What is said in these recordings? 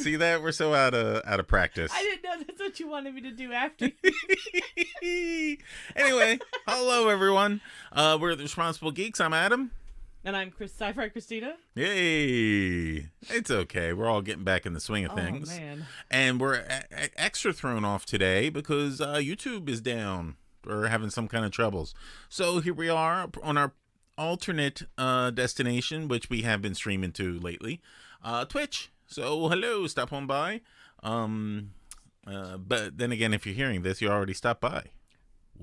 See that? We're so out of practice. I didn't know that's what you wanted me to do after. Anyway, hello everyone. We're the Responsible Geeks. I'm Adam. And I'm Sci-Fi Christina. Yay! It's okay. We're all getting back in the swing of things. Oh, man. And we're extra thrown off today because YouTube is down or having some kind of troubles. So here we are on our alternate destination, which we have been streaming to lately, Twitch. So hello, stop on by. But then again, if you're hearing this, you already stopped by.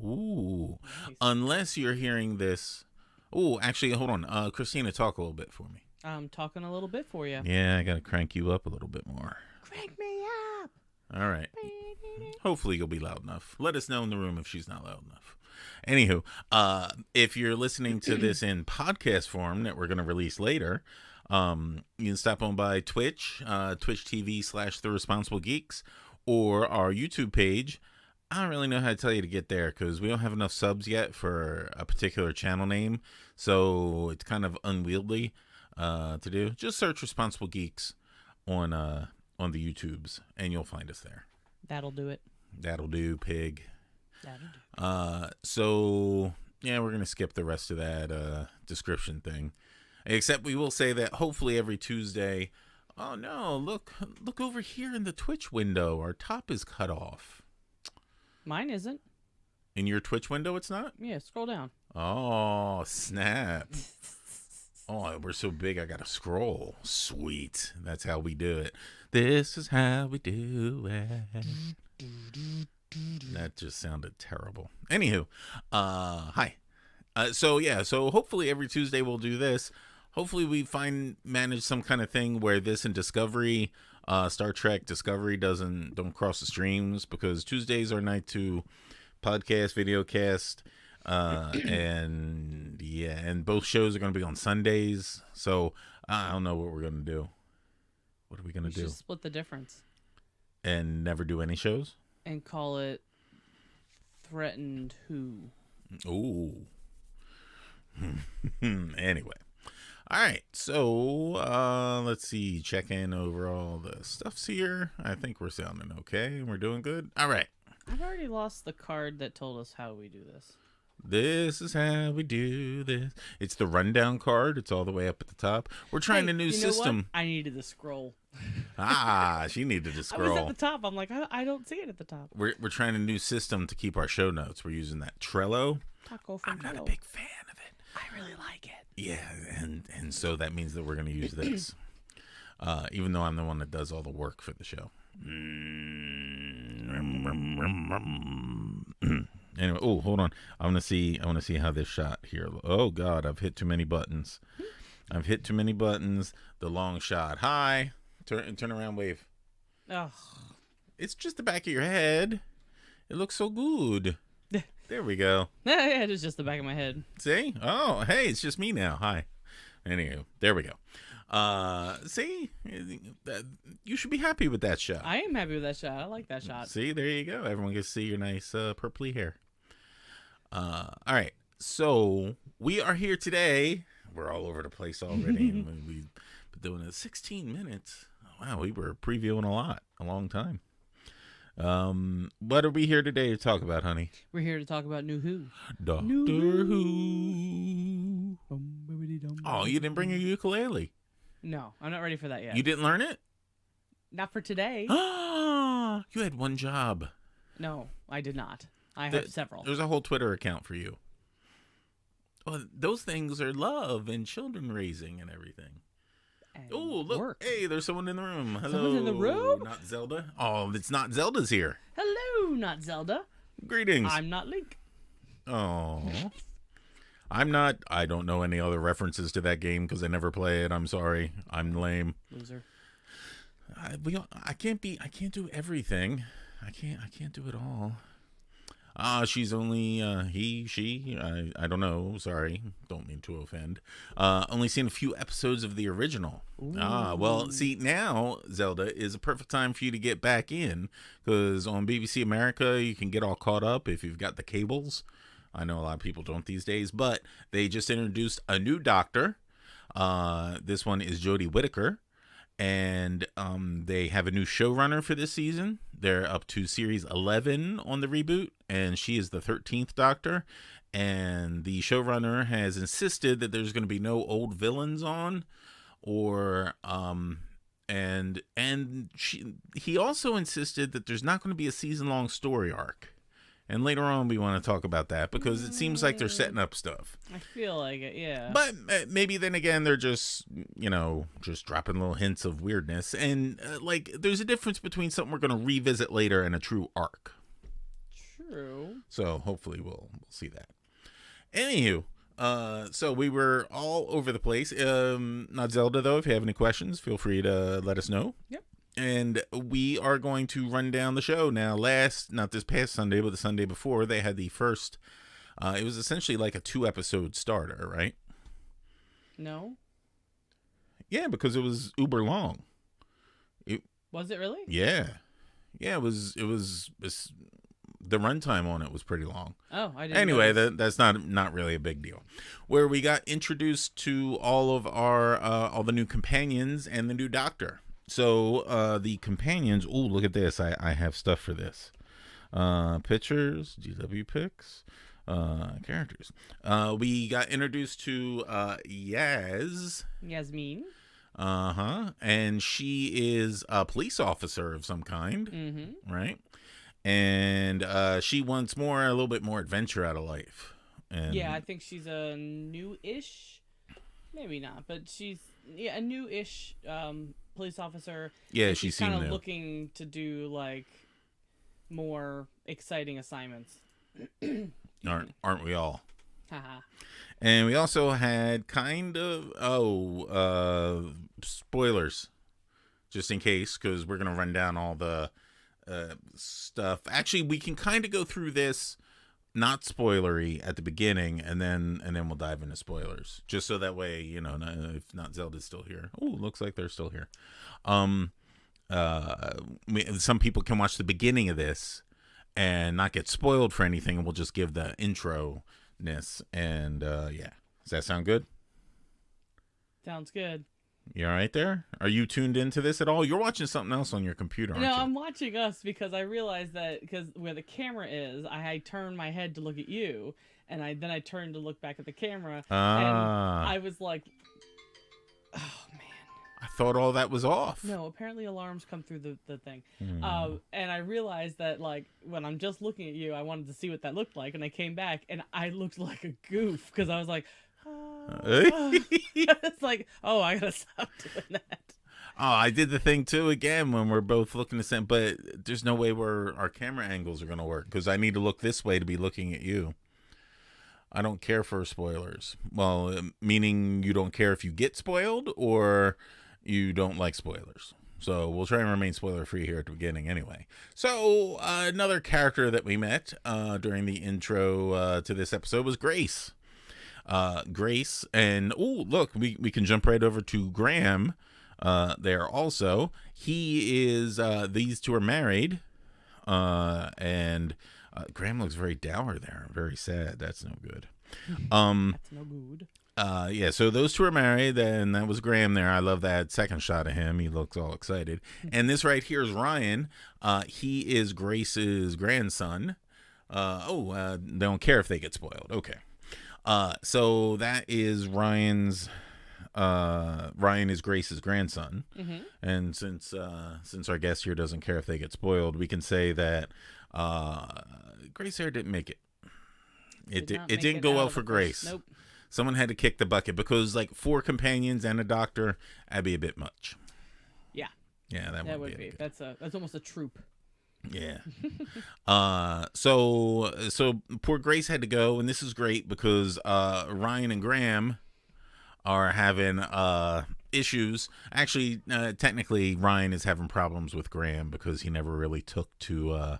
Ooh. Nice. Unless you're hearing this. Oh, actually, hold on. Christina, talk a little bit for me. I'm talking a little bit for you. Yeah, I got to crank you up a little bit more. Crank me up. All right. Hopefully you'll be loud enough. Let us know in the room if she's not loud enough. Anywho, if you're listening to this in podcast form that we're going to release later, you can stop on by Twitch, Twitch TV/The Responsible Geeks, or our YouTube page. I don't really know how to tell you to get there because we don't have enough subs yet for a particular channel name. So it's kind of unwieldy to do. Just search Responsible Geeks on the YouTubes and you'll find us there. That'll do it. That'll do, pig. That'll do. So yeah, we're gonna skip the rest of that description thing. Except we will say that hopefully every Tuesday. Oh no, look over here in the Twitch window. Our top is cut off. Mine isn't. In your Twitch window, it's not? Yeah, scroll down. Oh, snap. Oh, we're so big, I gotta scroll. Sweet. That's how we do it. This is how we do it. That just sounded terrible. Anywho, hi. So hopefully every Tuesday we'll do this. Hopefully we manage some kind of thing where this and Discovery, Star Trek Discovery don't cross the streams, because Tuesdays are night to podcast, videocast, and both shows are going to be on Sundays. So I don't know what we're going to do. What are we going to do? Just split the difference And never do any shows? and call it Threatened Who. Ooh. Anyway. All right, so let's see, check in over all the stuffs here. I think we're sounding okay. We're doing good. All right. I've already lost the card that told us how we do this. This is how we do this. It's the rundown card. It's all the way up at the top. We're trying a new system. What? I needed to scroll. She needed to scroll. I was at the top. I'm like, I don't see it at the top. We're trying a new system to keep our show notes. We're using that Trello. Taco from I'm not a Trello. big fan of it. I really like it. Yeah, and so that means that we're going to use this, even though I'm the one that does all the work for the show. Anyway, oh, hold on. I want to see how this shot here. Oh God, I've hit too many buttons. The long shot. Hi, turn around, wave. Oh, It's just the back of your head. It looks so good. There we go. yeah, it is just the back of my head. See? Oh, hey, it's just me now. Hi. Anywho, there we go. See? You should be happy with that shot. I am happy with that shot. I like that shot. See, there you go. Everyone gets to see your nice purpley hair. All right. So we are here today. We're all over the place already. We've been doing it 16 minutes. Wow, we were previewing a long time. What are we here today to talk about, honey? We're here to talk about New Who. Doctor Who. Oh, you didn't bring your ukulele. No, I'm not ready for that yet. You didn't learn it? Not for today. Ah, you had one job. No, I did not. I have several. There's a whole Twitter account for you. Well, those things are love and children raising and everything. Oh, look. Work. Hey, there's someone in the room. Hello. Someone's in the room? Not Zelda. Oh, it's not Zelda's here. Hello, not Zelda. Greetings. I'm not Link. Oh. I don't know any other references to that game because I never play it. I'm sorry. I'm lame. Loser. I can't do everything. I can't do it all. She's only he, she. I don't know. Sorry, don't mean to offend. Only seen a few episodes of the original. Ooh. Well, see, now Zelda is a perfect time for you to get back in, because on BBC America you can get all caught up if you've got the cables. I know a lot of people don't these days, but they just introduced a new doctor. This one is Jodie Whittaker, And they have a new showrunner for this season. They're up to series 11 on the reboot, and she is the 13th Doctor. And the showrunner has insisted that there's going to be no old villains on, or he also insisted that there's not going to be a season-long story arc. And later on, we want to talk about that because it seems like they're setting up stuff. I feel like it, yeah. But maybe then again, they're just, just dropping little hints of weirdness. And, there's a difference between something we're going to revisit later and a true arc. True. So hopefully we'll see that. Anywho, so we were all over the place. Not Zelda, though. If you have any questions, feel free to let us know. Yep. And we are going to run down the show now. Not this past Sunday, but the Sunday before, they had the first. It was essentially like a 2-episode starter, right? No. Yeah, because it was uber long. Was it really? Yeah. It was. The runtime on it was pretty long. Oh, I didn't. Anyway, that's not really a big deal. Where we got introduced to all of our all the new companions and the new Doctor. So the companions. Oh, look at this! I have stuff for this. Pictures, GW pics, characters. We got introduced to Yasmin. And she is a police officer of some kind, right? And she wants a little bit more adventure out of life. And yeah, I think she's a new-ish, maybe not, but she's a new-ish police officer. Yeah, she's kind of looking to do like more exciting assignments. Aren't we all? Haha. And we also had spoilers, just in case, because we're gonna run down all the stuff. Actually, we can kind of go through this not spoilery at the beginning, and then we'll dive into spoilers, just so that way, if not Zelda's still here. Oh, looks like they're still here. Some people can watch the beginning of this and not get spoiled for anything, and we'll just give the intro-ness. And yeah, does that sound good? Sounds good. You all right there? Are you tuned into this at all? You're watching something else on your computer, aren't you? No, I'm watching us because I realized that where the camera is, I turned my head to look at you, and then I turned to look back at the camera, and I was like, oh, man. I thought all that was off. No, apparently alarms come through the thing. And I realized that, when I'm just looking at you, I wanted to see what that looked like, and I came back, and I looked like a goof, because I was like, it's like, oh, I gotta stop doing that. Oh, I did the thing too again when we're both looking the same, but there's no way where our camera angles are gonna work because I need to look this way to be looking at you. I don't care for spoilers. Well, meaning you don't care if you get spoiled or you don't like spoilers. So we'll try and remain spoiler free here at the beginning anyway. So another character that we met during the intro to this episode was Grace. Grace, and look, we can jump right over to Graham there also. He is these two are married, and Graham looks very dour there, very sad. That's no good. That's no good. Yeah, so those two are married, and that was Graham there. I love that second shot of him. He looks all excited. And this right here is Ryan. He is Grace's grandson. They don't care if they get spoiled. Okay. So that is Ryan is Grace's grandson. And since our guest here doesn't care if they get spoiled, we can say that Grace here didn't make it. It didn't go well for Grace. Nope. Someone had to kick the bucket because 4 companions and a doctor, that'd be a bit much. Yeah. Yeah, that would be. That's almost a troop. Yeah. So poor Grace had to go, and this is great because Ryan and Graham are having issues. Actually, technically, Ryan is having problems with Graham because he never really took to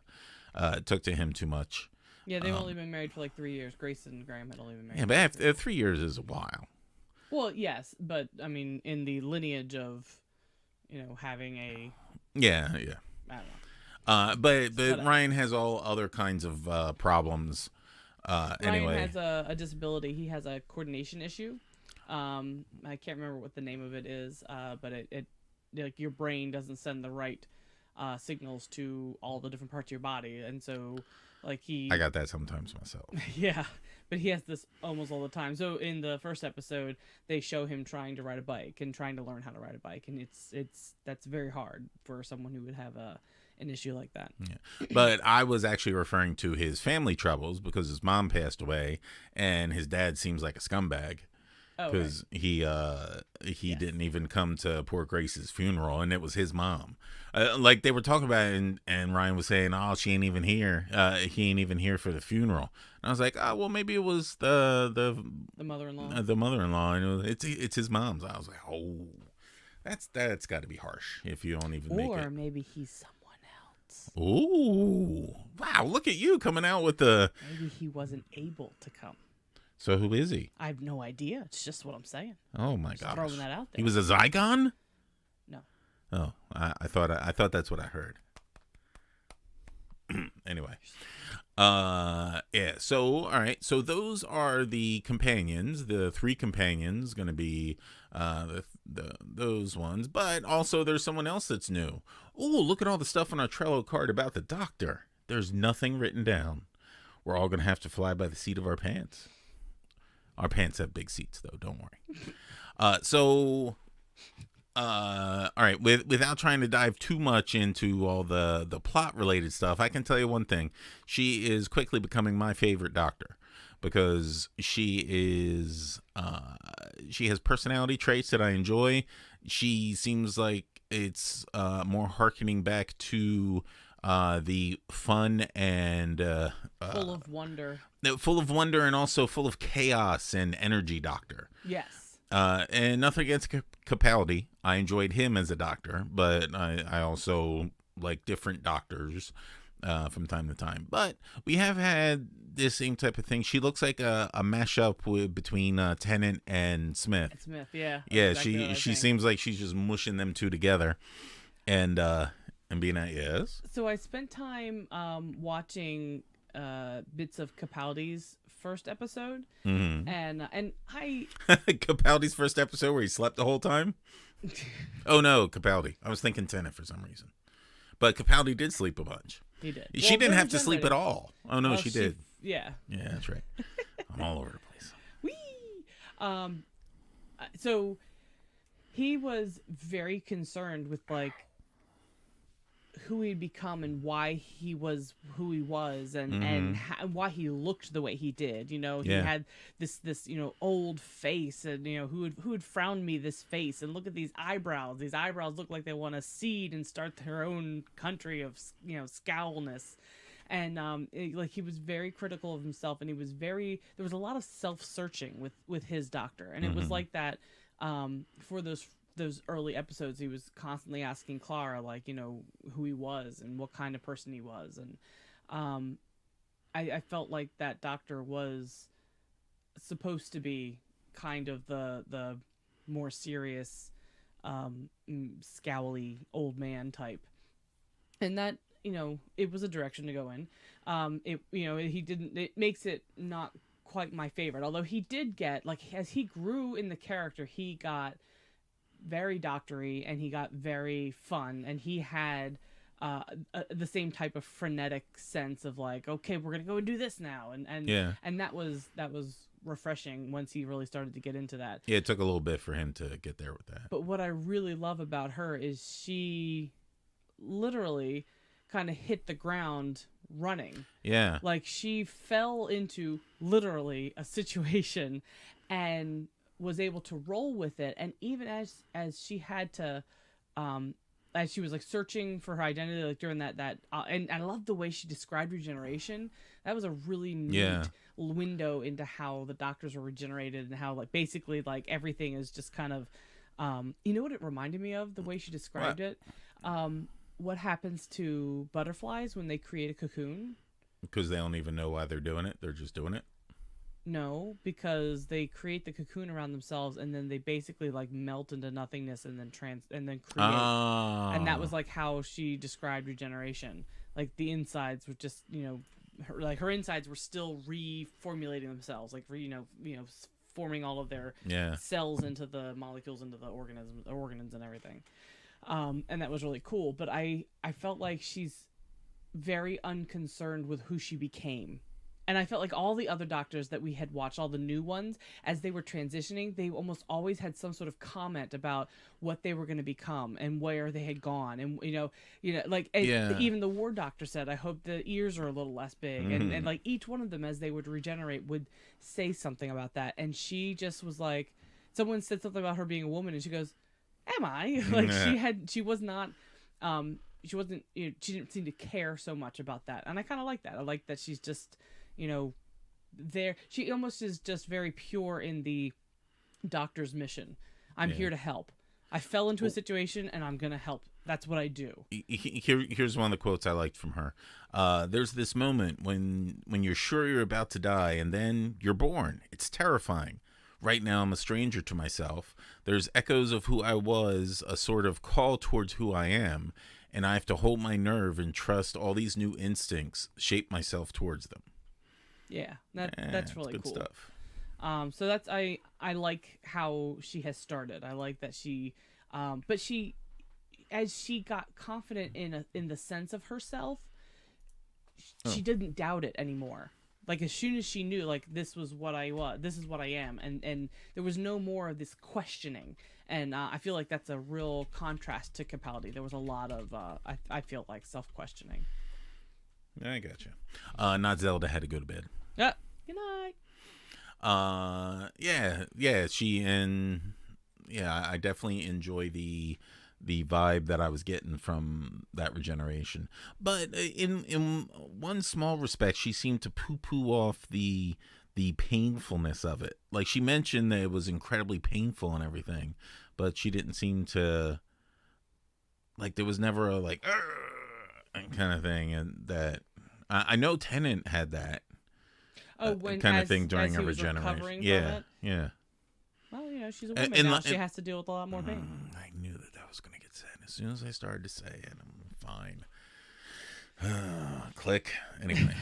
him too much. Yeah, they've only been married for 3 years. Grace and Graham had only been married. Yeah, but 3 years is a while. Well, yes, but I mean, in the lineage of, having a. Yeah. I don't know. But Ryan has all other kinds of problems. Anyway, Ryan has a disability. He has a coordination issue. I can't remember what the name of it is, but like your brain doesn't send the right signals to all the different parts of your body, and so like I got that sometimes myself. yeah, but he has this almost all the time. So in the first episode, they show him trying to ride a bike and trying to learn how to ride a bike, and that's very hard for someone who would have an issue like that. Yeah. But I was actually referring to his family troubles because his mom passed away and his dad seems like a scumbag. Because he didn't even come to poor Grace's funeral, and it was his mom. Like they were talking about it, and Ryan was saying, "Oh, she ain't even here. He ain't even here for the funeral." And I was like, "Oh, well, maybe it was the mother-in-law. The mother-in-law. And it's his mom's." I was like, "Oh, that's got to be harsh if you don't even make it." Or maybe he's someone else. Ooh, wow! Look at you coming out with the. Maybe he wasn't able to come. So who is he? I have no idea. It's just what I'm saying. Oh my god! Throwing that out there. He was a Zygon? No. Oh, I thought that's what I heard. Anyway, yeah. So all right. So those are the companions. The 3 companions going to be those ones. But also there's someone else that's new. Oh, look at all the stuff on our Trello card about the Doctor. There's nothing written down. We're all going to have to fly by the seat of our pants. Our pants have big seats, though. Don't worry. All right. Without trying to dive too much into all the plot-related stuff, I can tell you one thing. She is quickly becoming my favorite Doctor because she has personality traits that I enjoy. She seems like it's more hearkening back to the fun and full of wonder. Full of wonder and also full of chaos and energy Doctor. Yes. And nothing against Capaldi. I enjoyed him as a Doctor, but I also like different Doctors from time to time. But we have had this same type of thing. She looks like a mashup between Tennant and Smith. Smith, yeah. Yeah, exactly she seems like she's just mushing them two together. And being at yes. So I spent time watching bits of Capaldi's first episode, and I Capaldi's first episode where he slept the whole time. Oh no, Capaldi. I was thinking Tennant for some reason, but Capaldi did sleep a bunch. He did. She didn't have to sleep at all. Oh no, she did. Yeah. Yeah, that's right. I'm all over the place. Whee! So he was very concerned with like who he'd become and why he was who he was and why he looked the way he did. You know, he had this old face, and who would frown me this face, and look at these eyebrows. These eyebrows look like they want to seed and start their own country of scowlness. And like he was very critical of himself, and there was a lot of self-searching with his Doctor, and it was like that for those early episodes. He was constantly asking Clara like who he was and what kind of person he was, and I felt like that Doctor was supposed to be kind of the more serious scowly old man type, and that it was a direction to go in. It makes it not quite my favorite, although he did get, like, as he grew in the character, he got very doctory and he got very fun, and he had the same type of frenetic sense of like, okay, we're gonna go and do this now, and that was refreshing once he really started to get into that. Yeah, it took a little bit for him to get there with that. But what I really love about her is she literally kind of hit the ground running. Yeah. Like she fell into literally a situation and was able to roll with it. And even as she had to, as she was like searching for her identity, like during that and I love the way she described regeneration. That was a really neat window into how the Doctors were regenerated and how like basically like everything is just kind of, you know what it reminded me of, the way she described it? What happens to butterflies when they create a cocoon? Because they don't even know why they're doing it. They're just doing it. No, because they create the cocoon around themselves and then they basically like melt into nothingness and then create. And that was like how she described regeneration. Like the insides were just, her insides were still reformulating themselves, like forming all of their cells into the molecules into the organisms and everything. And that was really cool. But I felt like she's very unconcerned with who she became. And I felt like all the other doctors that we had watched, all the new ones, as they were transitioning, they almost always had some sort of comment about what they were going to become and where they had gone. And, like Yeah. even the war doctor said, I hope the ears are a little less big. And like each one of them, as they would regenerate, would say something about that. And she just was like, someone said something about her being a woman, and she goes, am I? Like she was not, she wasn't, she didn't seem to care so much about that. And I kind of like that. I like that she's just, there. She almost is just very pure in the doctor's mission. I'm here to help. I fell into a situation and I'm going to help. That's what I do. Here's one of the quotes I liked from her. There's this moment when you're sure you're about to die and then you're born. It's terrifying. Right now, I'm a stranger to myself. There's echoes of who I was, a sort of call towards who I am, and I have to hold my nerve and trust all these new instincts, shape myself towards them. Yeah, that's really good cool stuff. So that's I like how she has started. I like that she, but she, as she got confident in the sense of herself, she didn't doubt it anymore. Like as soon as she knew, like this was what I was, this is what I am, and there was no more of this questioning. And I feel like that's a real contrast to Capaldi. There was a lot of I feel like self-questioning. I got you. Not Zelda had to go to bed. Yeah. Good night. Yeah. I definitely enjoy the vibe that I was getting from that regeneration. But in one small respect, she seemed to poo-poo off the painfulness of it. Like she mentioned that it was incredibly painful and everything, but she didn't seem to, like, there was never a like kind of thing, and that I know Tennant had that kind of thing during her regeneration. Yeah. Well, she's a woman now. She has to deal with a lot more pain. I knew that was going to get said. As soon as I started to say it, I'm fine. Click. Anyway,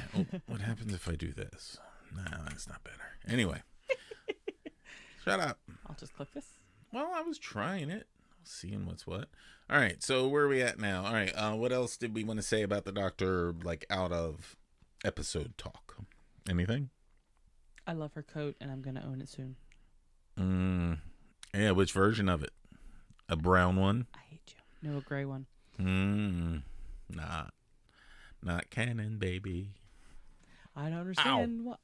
what happens if I do this? No, that's not better. Anyway. Shut up. I'll just click this. Well, I was trying it. Seeing what's what. All right, so where are we at now? All right, what else did we want to say about the Doctor, like, out of episode talk? Anything? I love her coat, and I'm going to own it soon. Yeah, which version of it? A brown one? I hate you. No, a gray one. Not canon, baby. I don't understand what.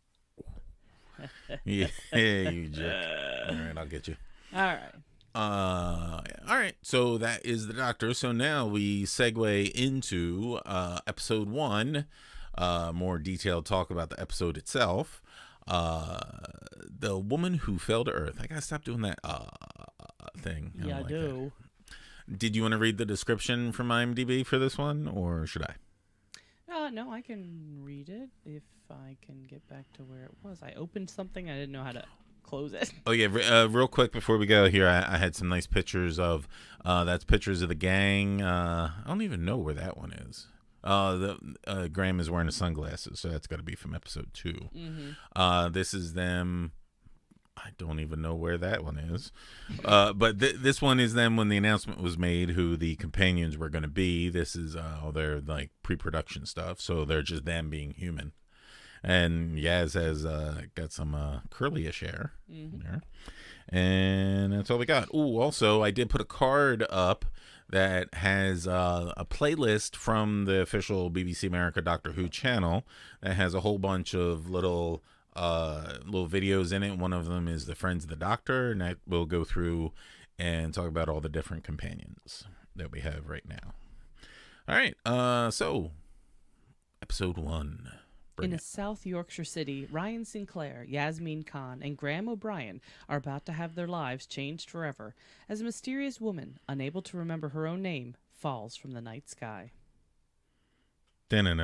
Yeah, you jerk. All right, I'll get you. All right. All right. So that is the Doctor. So now we segue into episode 1. More detailed talk about the episode itself. The woman who fell to Earth. I gotta stop doing that thing. I do. Did you want to read the description from IMDb for this one, or should I? No, I can read it if I can get back to where it was. I opened something. I didn't know how to close it. Oh yeah, real quick before we go here, I had some nice pictures of that's pictures of the gang. I don't even know where that one is. Graham is wearing the sunglasses, so that's got to be from episode 2. Mm-hmm. This is them. I don't even know where that one is. But this one is them when the announcement was made who the companions were going to be. This is all their like pre-production stuff, so they're just them being human. And Yaz has got some curly-ish hair there. And that's all we got. Ooh, also, I did put a card up that has a playlist from the official BBC America Doctor Who channel that has a whole bunch of little videos in it. One of them is the Friends of the Doctor, and that we'll go through and talk about all the different companions that we have right now. All right, so episode 1. In a South Yorkshire city, Ryan Sinclair, Yasmin Khan, and Graham O'Brien are about to have their lives changed forever as a mysterious woman, unable to remember her own name, falls from the night sky. Dun dun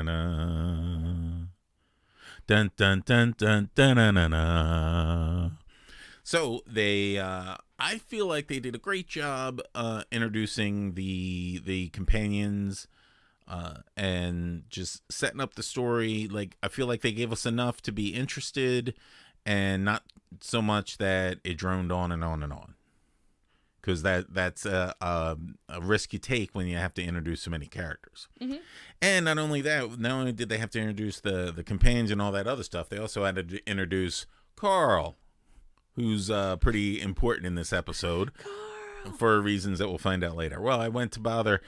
dun dun dun dun. So they, I feel like they did a great job introducing the companions. And just setting up the story. Like, I feel like they gave us enough to be interested and not so much that it droned on and on and on. because that's a risk you take when you have to introduce so many characters. Mm-hmm. And not only that, not only did they have to introduce the companions and all that other stuff, they also had to introduce Carl, who's pretty important in this episode. Carl. For reasons that we'll find out later. Well, I went to bother.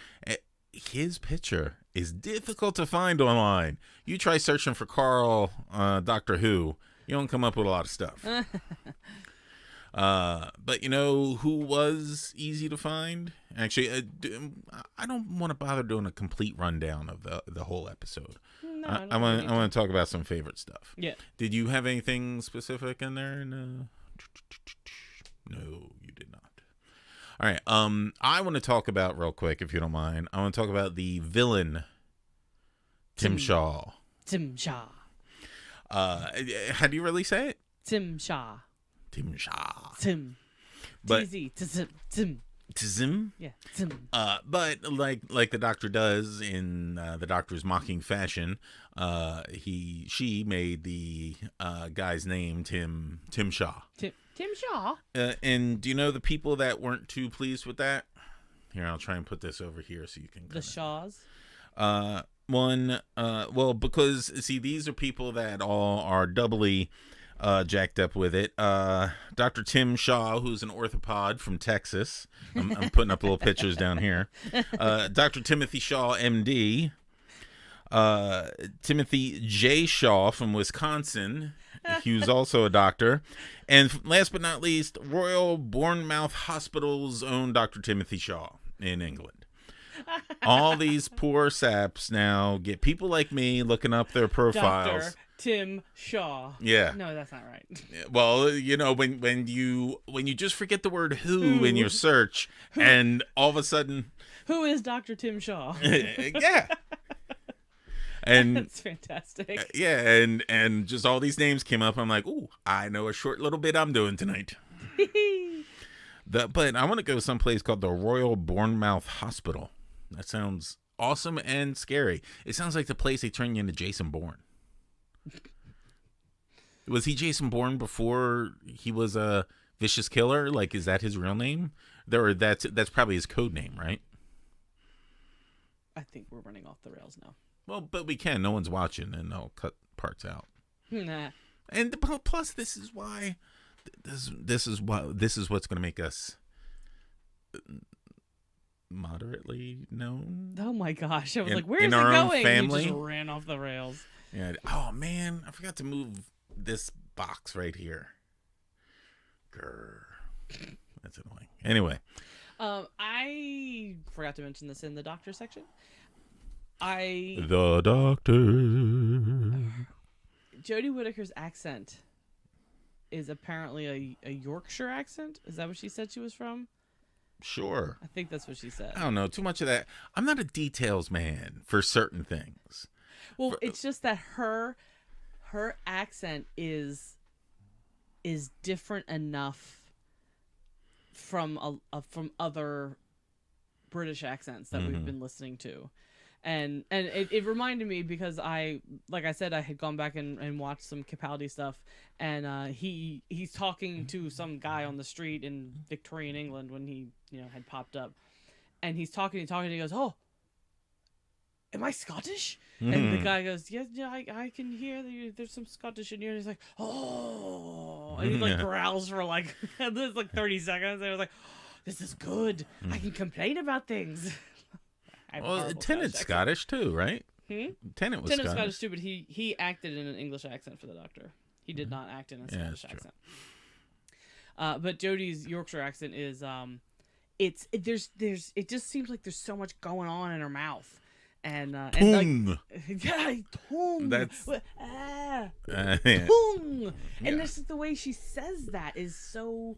His picture is difficult to find online. You try searching for Carl, Doctor Who, you don't come up with a lot of stuff. But you know who was easy to find? Actually, I don't want to bother doing a complete rundown of the whole episode. No, I want to talk about some favorite stuff. Yeah. Did you have anything specific in there? No, you did not. All right. I want to talk about real quick, if you don't mind. I want to talk about the villain, Tim Shaw. Tim Shaw. How do you really say it? Tim Shaw. Tim Shaw. Tim. But Tim. Tim. Yeah. Tim. But like the Doctor does in the Doctor's mocking fashion, she made the guy's name Tim Shaw. Tim Shaw. And do you know the people that weren't too pleased with that? Here, I'll try and put this over here so you can. The Shaws. Well, because see, these are people that all are doubly jacked up with it. Dr. Tim Shaw, who's an orthopod from Texas. I'm putting up little pictures down here. Dr. Timothy Shaw, MD. Timothy J. Shaw from Wisconsin. He was also a doctor. And last but not least, Royal Bournemouth Hospital's own Dr. Timothy Shaw in England. All these poor saps now get people like me looking up their profiles. Dr. Tim Shaw. Yeah. No, that's not right. Well, you know, when you just forget the word who in your search, and all of a sudden, who is Dr. Tim Shaw? Yeah. And that's fantastic. Yeah, and just all these names came up. I'm like, ooh, I know a short little bit I'm doing tonight. But I want to go someplace called the Royal Bournemouth Hospital. That sounds awesome and scary. It sounds like the place they turned you into Jason Bourne. Was he Jason Bourne before he was a vicious killer? Like, is that his real name? That's probably his code name, right? I think we're running off the rails now. Well, but we can. No one's watching, and I'll cut parts out. Nah. And plus, this is why. This is what's going to make us moderately known. Oh my gosh! I was like, "Where's it our going?" Own family? You just ran off the rails. Yeah. Oh man, I forgot to move this box right here. Grr. That's annoying. Anyway. I forgot to mention this in the doctor section. The Doctor. Jodie Whittaker's accent is apparently a Yorkshire accent. Is that what she said she was from? Sure. I think that's what she said. I don't know. Too much of that. I'm not a details man for certain things. Well, it's just that her accent is different enough from other British accents that we've been listening to. And it reminded me because like I said, I had gone back and watched some Capaldi stuff, and he's talking to some guy on the street in Victorian England when he had popped up, and he's talking, and he goes, "Oh, am I Scottish?" And the guy goes, "Yeah, I can hear there's some Scottish in here." And he's like, "Oh," and he like growls for like there's like 30 seconds. And I was like, oh, "This is good. I can complain about things." Well, Tennant's Scottish too, right? Tennant was Scottish too, but he acted in an English accent for the Doctor. He did not act in a Scottish accent. But Jodie's Yorkshire accent is it just seems like there's so much going on in her mouth, and like tongue. That's tongue. And this is the way she says that is so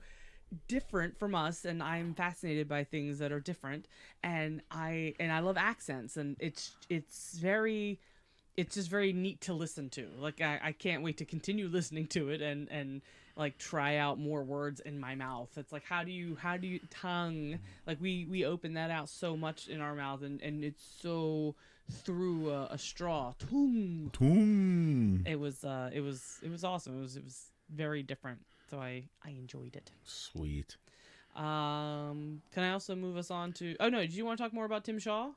different from us, and I'm fascinated by things that are different, and I love accents, and it's just very neat to listen to. Like I can't wait to continue listening to it and like try out more words in my mouth. It's like how do you tongue, like we open that out so much in our mouth, and it's so through a straw. Tongue. It was awesome. It was very different. So I enjoyed it. Sweet. Can I also move us on to? Oh no, do you want to talk more about Tim Shaw?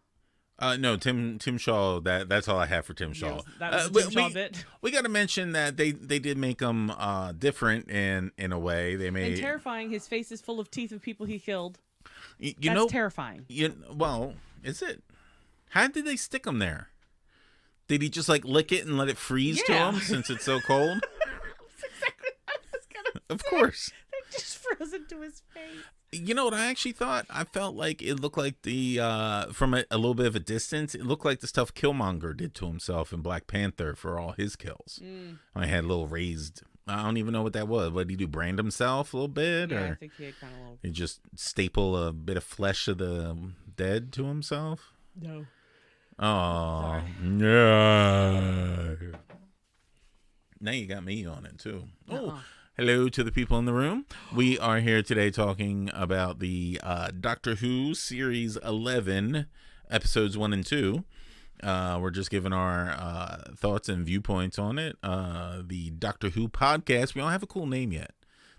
No, Tim Shaw. That's all I have for Tim Shaw. That was the Tim Shaw bit. We got to mention that they did make him different in a way. They made and terrifying. His face is full of teeth of people he killed. That's terrifying. Well, is it? How did they stick him there? Did he just like lick it and let it freeze to him since it's so cold? That's exactly what I was gonna say. Of course. They just froze into his face. You know what I actually thought? I felt like it looked like from a little bit of a distance, it looked like the stuff Killmonger did to himself in Black Panther for all his kills. I had a little raised. I don't even know what that was. What did he do? Brand himself a little bit? Yeah, or I think he had kind of a little. He just staple a bit of flesh of the dead to himself? No. Oh, yeah. Now you got me on it, too. Oh, hello to the people in the room. We are here today talking about the Doctor Who Series 11, Episodes 1 and 2. We're just giving our thoughts and viewpoints on it. The Doctor Who podcast, we don't have a cool name yet.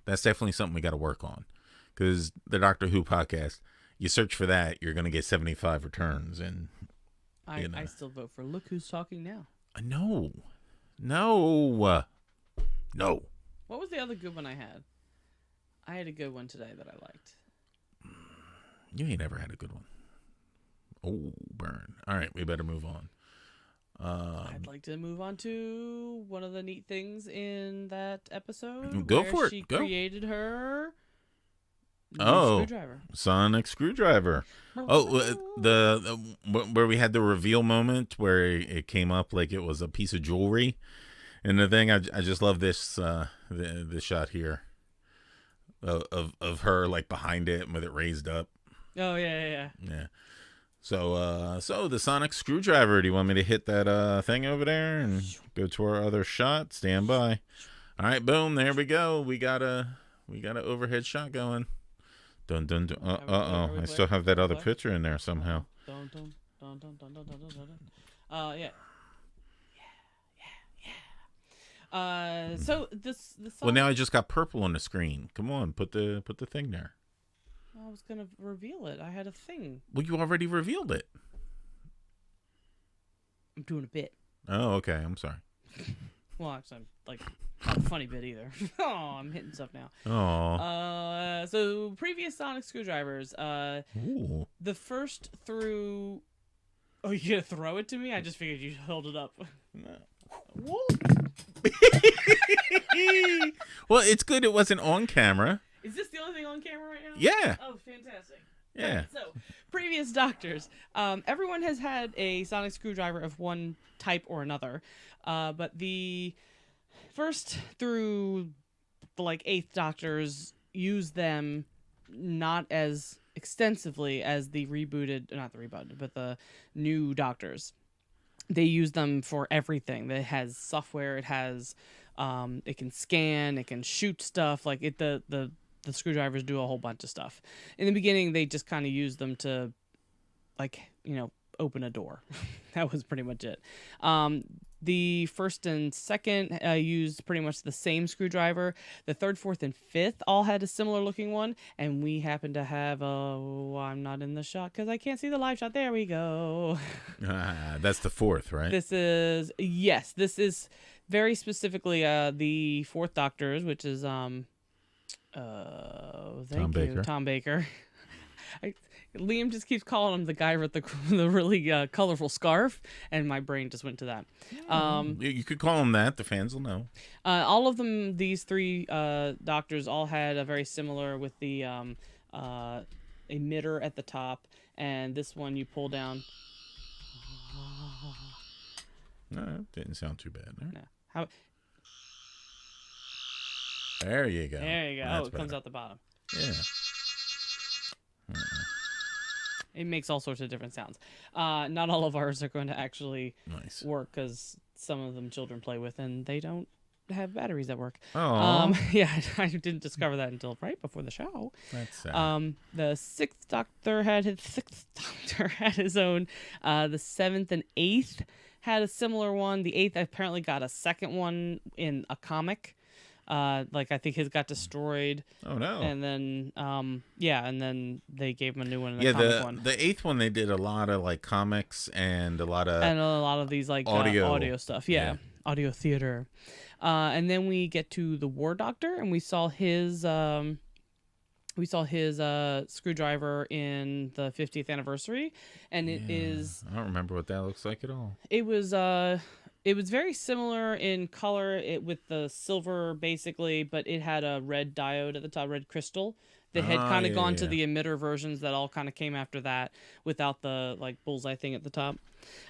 That's definitely something we got to work on. Because the Doctor Who podcast, you search for that, you're going to get 75 returns. And I still vote for Look Who's Talking Now. No. What was the other good one I had? I had a good one today that I liked. You ain't ever had a good one. Oh, burn. All right, we better move on. I'd like to move on to one of the neat things in that episode. Go where for it. She Go. created her screwdriver. Sonic screwdriver. Where we had the reveal moment where it came up like it was a piece of jewelry. And the thing, I just love this this shot here of her like behind it with it raised up. Oh yeah. So the sonic screwdriver. Do you want me to hit that thing over there and go to our other shot? Stand by. All right, boom. There we go. We got a overhead shot going. Dun dun dun. I still have that other picture in there somehow. Yeah. So this song, Well, now I just got purple on the screen. Come on, put the thing there. I was gonna reveal it. I had a thing. Well, you already revealed it. I'm doing a bit. Oh, okay. I'm sorry. Well, actually, I'm like not a funny bit either. Oh, I'm hitting stuff now. Oh. So previous sonic screwdrivers. Ooh. The first through. Oh, you gonna throw it to me? I just figured you held it up. No. What? Well, it's good it wasn't on camera. Is this the only thing on camera right now? Yeah. Oh, fantastic. Yeah. Right, so, previous Doctors. Everyone has had a sonic screwdriver of one type or another. But the first through the 8th Doctors use them not as extensively as the new Doctors. They use them for everything. It has software. It has, it can scan. It can shoot stuff. The screwdrivers do a whole bunch of stuff. In the beginning, they just kind of used them to, open a door. That was pretty much it. The first and second used pretty much the same screwdriver. The third, fourth, and fifth all had a similar looking one. And we happen to have I'm not in the shot because I can't see the live shot. There we go. That's the fourth, right? This is very specifically the fourth Doctor's, which is Tom Baker. Liam just keeps calling him the guy with the really colorful scarf, and my brain just went to that. You could call him that. The fans will know. All of them, these three Doctors, all had a very similar with the emitter at the top, and this one you pull down. No, it didn't sound too bad. There. No. How? There you go. There you go. That's it comes out the bottom. Yeah. It makes all sorts of different sounds. Not all of ours are going to actually work because some of them children play with and they don't have batteries that work. Oh. Yeah, I didn't discover that until right before the show. That's sad. The sixth Doctor had his own. The seventh and eighth had a similar one. The eighth apparently got a second one in a comic. Like I think his got destroyed. Oh no. And then and then they gave him a new one in the Yeah, comic one. the eighth one they did a lot of like comics and a lot of these like audio stuff. Yeah. Audio theater. And then we get to the War Doctor, and we saw his screwdriver in the 50th anniversary, and it is. I don't remember what that looks like at all. It was very similar in color, with the silver basically, but it had a red diode at the top, red crystal. That had kind of gone to the emitter versions that all kind of came after that, without the like bullseye thing at the top.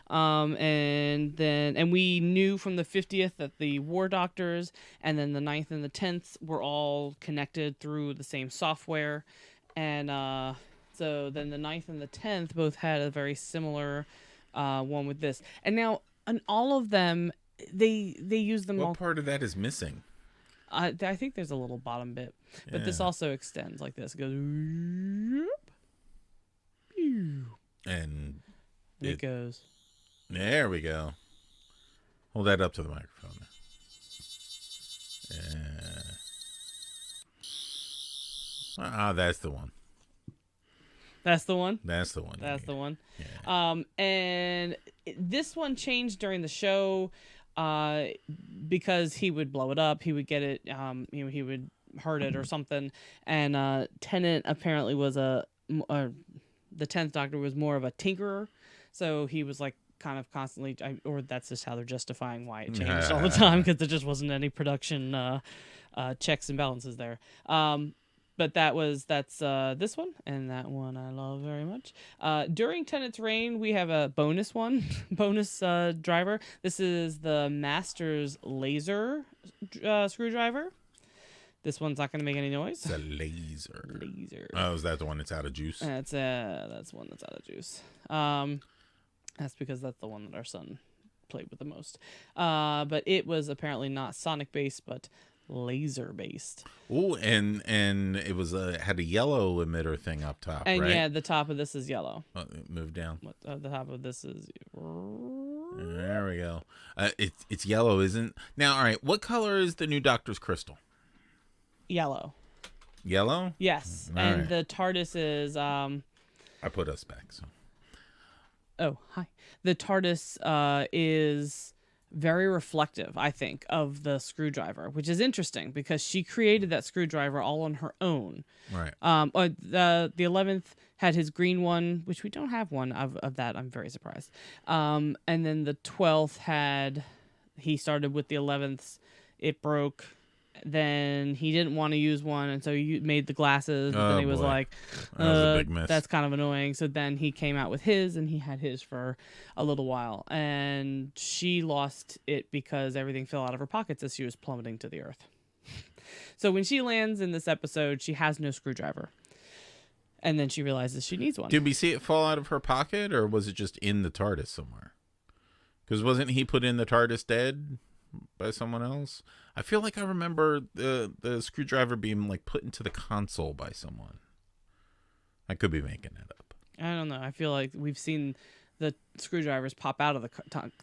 And we knew from the 50th that the War Doctors and then the 9th and the 10th were all connected through the same software. And so then the 9th and the 10th both had a very similar one with this. And now on all of them, they use them all. What part of that is missing? I think there's a little bottom bit, but this also extends like this. It goes, and it goes. There we go. Hold that up to the microphone. That's the one. That's the one. That's the one. That's the one. Yeah. And this one changed during the show. Because he would blow it up, he would get it, he would hurt it or something. And Tennant apparently was the 10th Doctor was more of a tinkerer, so he was like kind of constantly, or that's just how they're justifying why it changed all the time, because there just wasn't any production checks and balances there. But that's this one, and that one I love very much. During Tennant's reign, we have a bonus driver. This is the Master's laser screwdriver. This one's not going to make any noise. It's a laser. Laser. Oh, is that the one that's out of juice? That's one that's out of juice. That's because that's the one that our son played with the most. But it was apparently not sonic based, but laser based. Oh, and it was had a yellow emitter thing up top, and right? Yeah, the top of this is yellow. Oh, move down. The top of this is. There we go. It's yellow, isn't? Now, all right. What color is the new Doctor's crystal? Yellow. Yellow? Yes, all and right. the TARDIS is. I put us back. So. Oh, hi. The TARDIS is very reflective, I think, of the screwdriver, which is interesting because she created that screwdriver all on her own. Right. The 11th had his green one, which we don't have one of that. I'm very surprised. And then the 12th he started with the 11th. It broke. Then he didn't want to use one, and so he made the glasses. But then he was like, that was a big miss. That's kind of annoying. So then he came out with his, and he had his for a little while. And she lost it because everything fell out of her pockets as she was plummeting to the earth. So when she lands in this episode, she has no screwdriver. And then she realizes she needs one. Did we see it fall out of her pocket, or was it just in the TARDIS somewhere? Because wasn't he put in the TARDIS dead by someone else? I feel like I remember the screwdriver being like put into the console by someone. I could be making it up. I don't know. I feel like we've seen the screwdrivers pop out of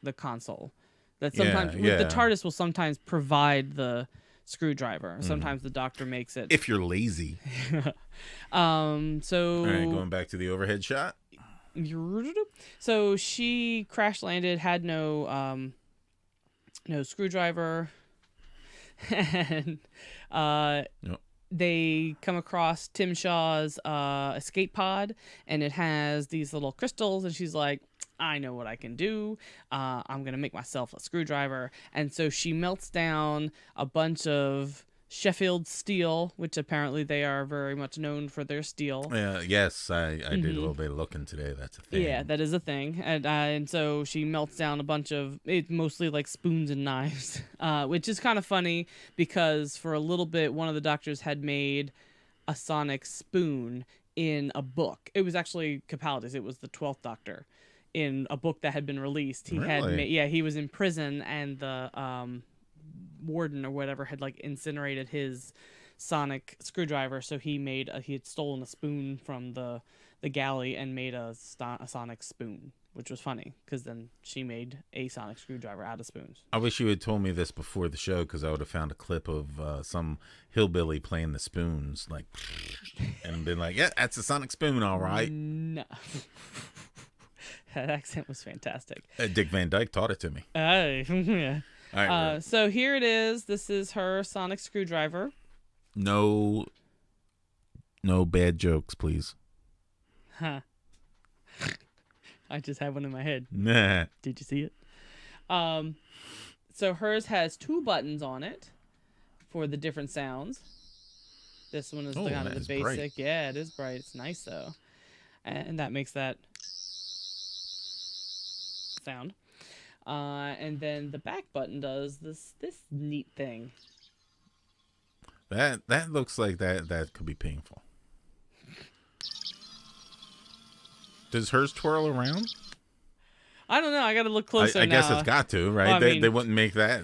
the console. That sometimes the TARDIS will sometimes provide the screwdriver. Sometimes the Doctor makes it. If you're lazy. So all right, going back to the overhead shot. So she crash landed, had no screwdriver, and they come across Tim Shaw's escape pod, and it has these little crystals, and she's like, I know what I can do. I'm going to make myself a screwdriver. And so she melts down a bunch of Sheffield steel, which apparently they are very much known for their steel. Yes, I did a little bit of looking today. That's a thing. Yeah, that is a thing. And so she melts down a bunch of, mostly like spoons and knives, which is kind of funny because for a little bit, one of the Doctors had made a sonic spoon in a book. It was actually Capaldi's. It was the 12th Doctor in a book that had been released. He had he was in prison, and the warden or whatever had like incinerated his sonic screwdriver, so he had stolen a spoon from the galley and made a sonic spoon which was funny because then she made a sonic screwdriver out of spoons. I wish you had told me this before the show, because I would have found a clip of some hillbilly playing the spoons, like, and been like, yeah, that's a sonic spoon, all right. No. That accent was fantastic. Dick Van Dyke taught it to me. Yeah. All right, so here it is. This is her sonic screwdriver. No bad jokes, please. Huh. I just had one in my head. Nah. Did you see it? So hers has 2 buttons on it for the different sounds. This one is kind of the basic. Bright. Yeah, it is bright. It's nice though, and that makes that sound. And then the back button does this neat thing. That looks like that could be painful. Does hers twirl around? I don't know. I got to look closer. I guess it's got to, right? Well, they wouldn't make that.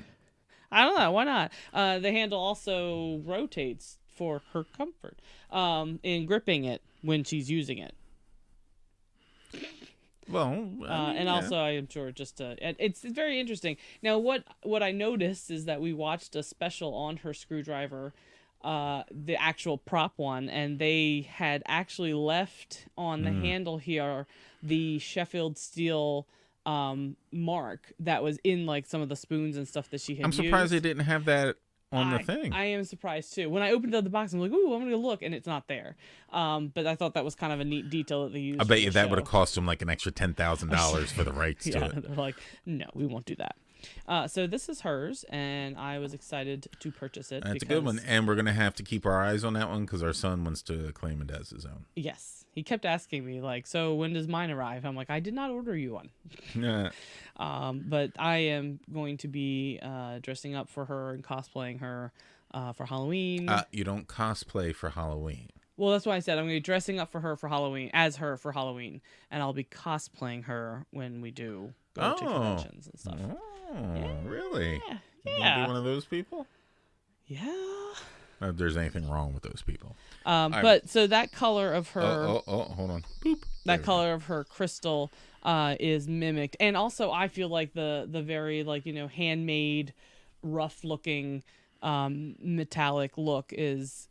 I don't know. Why not? The handle also rotates for her comfort in gripping it when she's using it. Well, I mean, and also, I am sure it's very interesting. Now, what I noticed is that we watched a special on her screwdriver, the actual prop one, and they had actually left on the handle here the Sheffield steel mark that was in like some of the spoons and stuff that she had. I'm surprised used. they didn't have that on the thing. I am surprised too. When I opened up the box, I'm like, "Ooh, I'm gonna look," and it's not there. But I thought that was kind of a neat detail that they used. I bet you that would have cost them like an extra $10,000 for the rights to it. They're like, "No, we won't do that." So this is hers, and I was excited to purchase it. That's a good one, and we're gonna have to keep our eyes on that one because our son wants to claim it as his own. Yes, he kept asking me like, "So when does mine arrive?" I'm like, "I did not order you one." Yeah. But I am going to be dressing up for her and cosplaying her for Halloween. You don't cosplay for Halloween. Well, that's why I said I'm going to be dressing up for her for Halloween, as her for Halloween, and I'll be cosplaying her when we do go to conventions and stuff. Oh, really? Yeah. You want to be one of those people? Yeah. Not if there's anything wrong with those people. But so that color of her. Hold on. Boop. That color of her crystal is mimicked, and also I feel like the very handmade, rough looking, metallic look is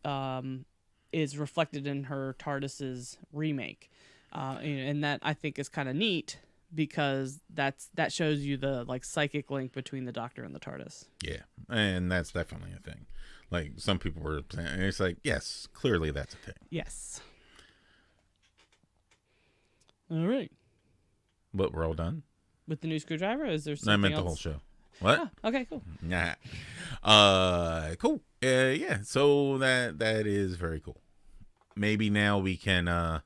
reflected in her TARDIS's remake, and that I think is kind of neat because that shows you the psychic link between the Doctor and the TARDIS. Yeah, and that's definitely a thing. Like some people were saying, and it's like, yes, clearly that's a thing. Yes. All right. But we're all done with the new screwdriver. Is there something I meant else? the whole show. What? Oh, okay, cool. Nah. Cool. Yeah. So that is very cool. Maybe now we can. Now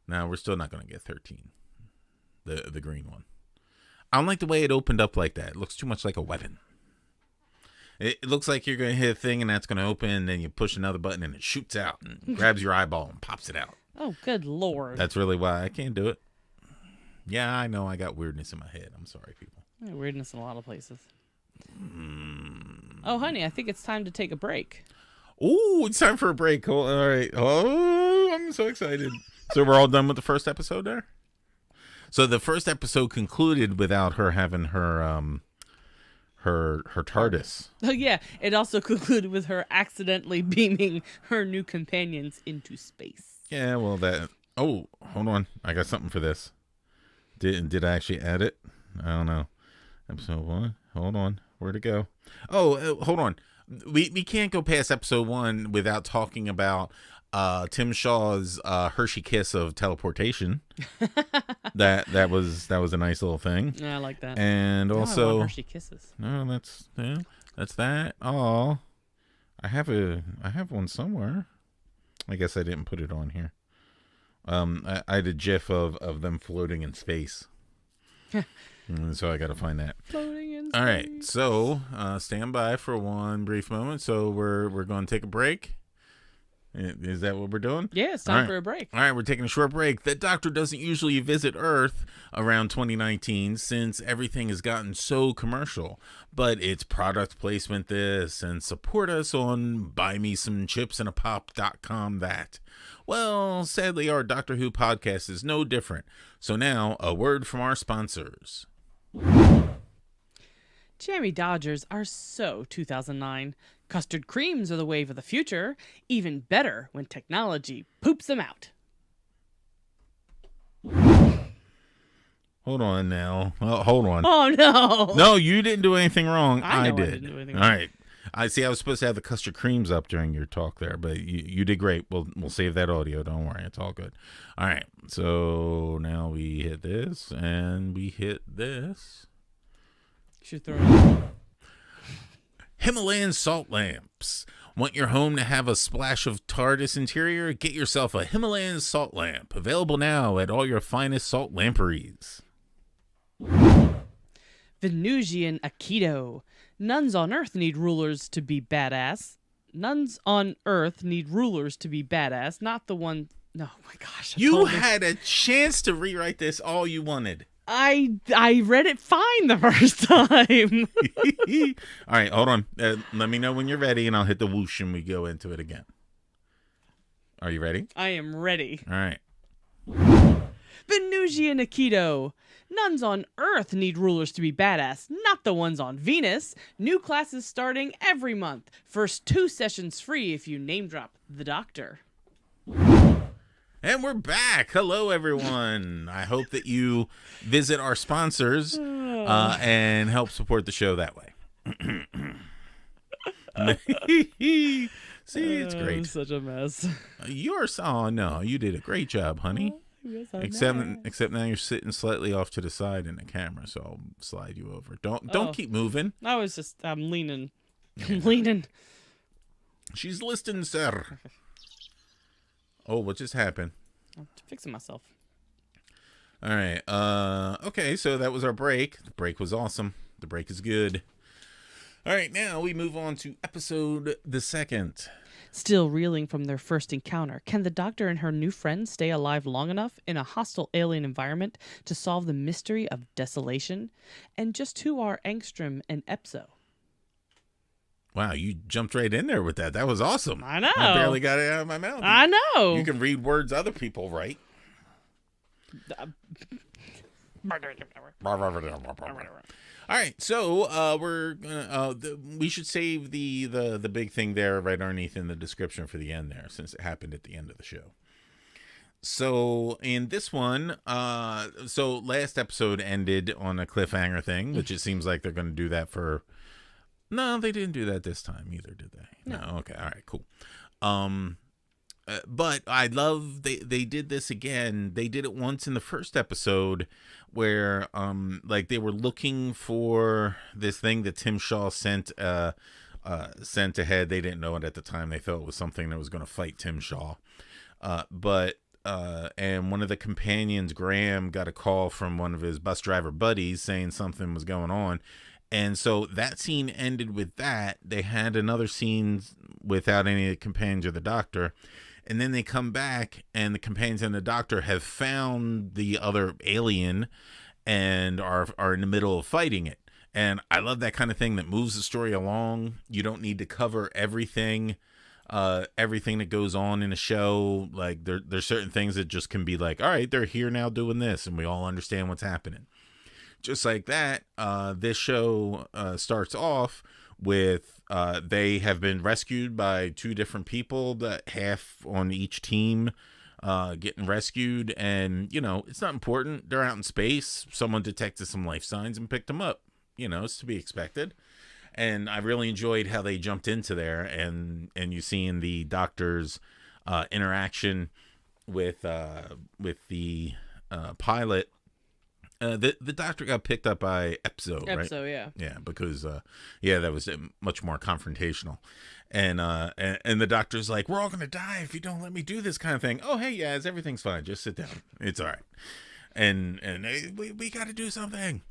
we're still not going to get 13. The green one. I don't like the way it opened up like that. It looks too much like a weapon. It looks like you're going to hit a thing and that's going to open, and then you push another button and it shoots out and grabs your eyeball and pops it out. Oh, good Lord. That's really why I can't do it. Yeah, I know I got weirdness in my head. I'm sorry, people. Yeah, weirdness in a lot of places. Oh, honey, I think it's time to take a break. Oh, it's time for a break. All right. Oh, I'm so excited. So we're all done with the first episode there? So the first episode concluded without her having her TARDIS. Oh yeah, it also concluded with her accidentally beaming her new companions into space. Yeah, well that. Oh, hold on, I got something for this. Did I actually add it? I don't know. Episode 1. Hold on, where'd it go? Oh, hold on. We can't go past episode 1 without talking about Tim Shaw's Hershey kiss of teleportation. that was a nice little thing. Yeah, I like that. And also I want Hershey kisses. No, that's that. Oh, I have one somewhere. I guess I didn't put it on here. I had a GIF of them floating in space. So I got to find that. Floating in space. All right, so stand by for one brief moment. So we're going to take a break. Is that what we're doing? Yeah, it's time for a break. All right, we're taking a short break. The Doctor doesn't usually visit Earth around 2019 since everything has gotten so commercial. But it's product placement this, and support us on buymesomechips-and-a-pop.com that. Well, sadly, our Doctor Who podcast is no different. So now, a word from our sponsors. Jammy Dodgers are so 2009. Custard creams are the wave of the future. Even better when technology poops them out. Hold on now. Hold on. Oh, no. No, you didn't do anything wrong. I did. didn't do anything All wrong. right. I see. I was supposed to have the custard creams up during your talk there, but you did great. We'll save that audio. Don't worry. It's all good. All right. So now we hit this and we hit this. Should throw it. Himalayan salt lamps. Want your home to have a splash of TARDIS interior? Get yourself a Himalayan salt lamp. Available now at all your finest salt lamperies. Venusian Aikido. Nuns on Earth need rulers to be badass. Nuns on Earth need rulers to be badass, not the one... No, oh my gosh. You had a chance to rewrite this all you wanted. I read it fine the first time. All right, hold on. Let me know when you're ready, and I'll hit the whoosh, and we go into it again. Are you ready? I am ready. All right. Venusian Aikido. Nuns on Earth need rulers to be badass, not the ones on Venus. New classes starting every month. First 2 sessions free if you name drop the Doctor. And we're back. Hello, everyone. I hope that you visit our sponsors and help support the show that way. See, it's great. I'm such a mess. Oh, no, you did a great job, honey. Yes, Except now you're sitting slightly off to the side in the camera, so I'll slide you over. Don't keep moving. I'm leaning. I'm leaning. She's listening, sir. Oh, what just happened? I'm fixing myself. All right. Okay, so that was our break. The break was awesome. The break is good. All right, now we move on to episode the 2nd. Still reeling from their first encounter, can the Doctor and her new friend stay alive long enough in a hostile alien environment to solve the mystery of desolation? And just who are Angstrom and Epso? Wow, you jumped right in there with that. That was awesome. I know. I barely got it out of my mouth. I know. You can read words other people write. All right, so we're gonna we should save the big thing there right underneath in the description for the end there, since it happened at the end of the show. So in this one, so last episode ended on a cliffhanger thing, which it seems like they're going to do that for. No, they didn't do that this time either, did they? No. Okay. All right. Cool. But I love they did this again. They did it once in the first episode where like they were looking for this thing that Tim Shaw sent ahead. They didn't know it at the time. They thought it was something that was going to fight Tim Shaw. And one of the companions, Graham, got a call from one of his bus driver buddies saying something was going on. And so that scene ended with that. They had another scene without any of the companions or the Doctor. And then they come back and the companions and the Doctor have found the other alien and are in the middle of fighting it. And I love that kind of thing that moves the story along. You don't need to cover everything that goes on in a show. Like there's certain things that just can be like, all right, they're here now doing this, and we all understand what's happening. Just like that, this show starts off with they have been rescued by 2 different people, that half on each team getting rescued. And, it's not important. They're out in space. Someone detected some life signs and picked them up. It's to be expected. And I really enjoyed how they jumped into there. And you seeing the Doctor's interaction with the pilot. The Doctor got picked up by Epso, right? Epso, yeah. Yeah, because that was much more confrontational, and the Doctor's like, "We're all gonna die if you don't let me do this," kind of thing. Oh, hey, Yaz, everything's fine. Just sit down. It's all right. And we got to do something.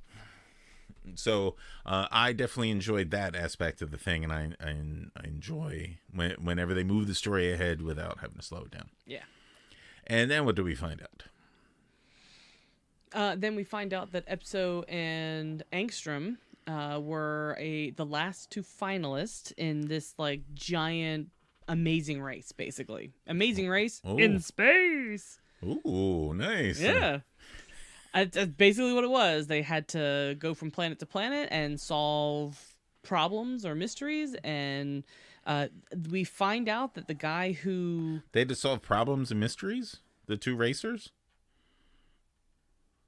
So I definitely enjoyed that aspect of the thing, and I enjoy whenever they move the story ahead without having to slow it down. Yeah. And then what do we find out? Then we find out that Epso and Angstrom were the last two finalists in this like giant amazing race, basically. Amazing race in space. Ooh, nice. Yeah. That's basically what it was. They had to go from planet to planet and solve problems or mysteries, and we find out that the guy who... They had to solve problems and mysteries? The two racers?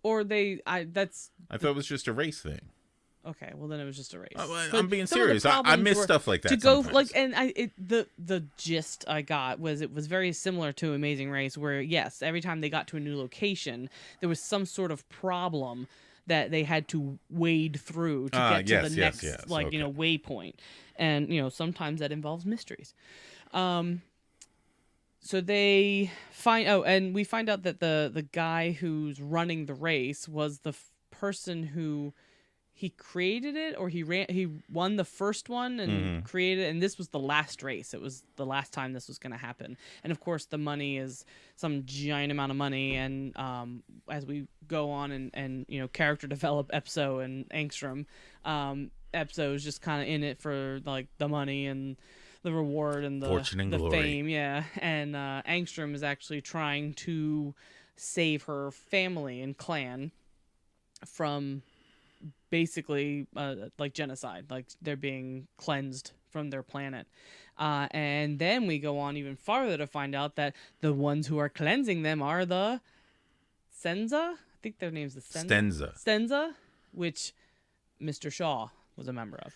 Or I thought it was just a race thing. Okay, well then it was just a race. I'm being serious. I miss stuff like that. To go sometimes. the gist I got was it was very similar to Amazing Race, where yes, every time they got to a new location, there was some sort of problem that they had to wade through to get to the next waypoint, and sometimes that involves mysteries. So they and we find out that the guy who's running the race was the person who he created it, or he won the first one and created it, and this was the last race. It was the last time this was going to happen. And of course the money is some giant amount of money, and as we go on and character develop Epso and Angstrom, Epso is just kind of in it for like the money and the reward and the fortune and glory. Fame, yeah. And Angstrom is actually trying to save her family and clan from basically like genocide, like they're being cleansed from their planet. And then we go on even farther to find out that the ones who are cleansing them are the Senza. I think their name's the Stenza, which Mr. Shaw was a member of.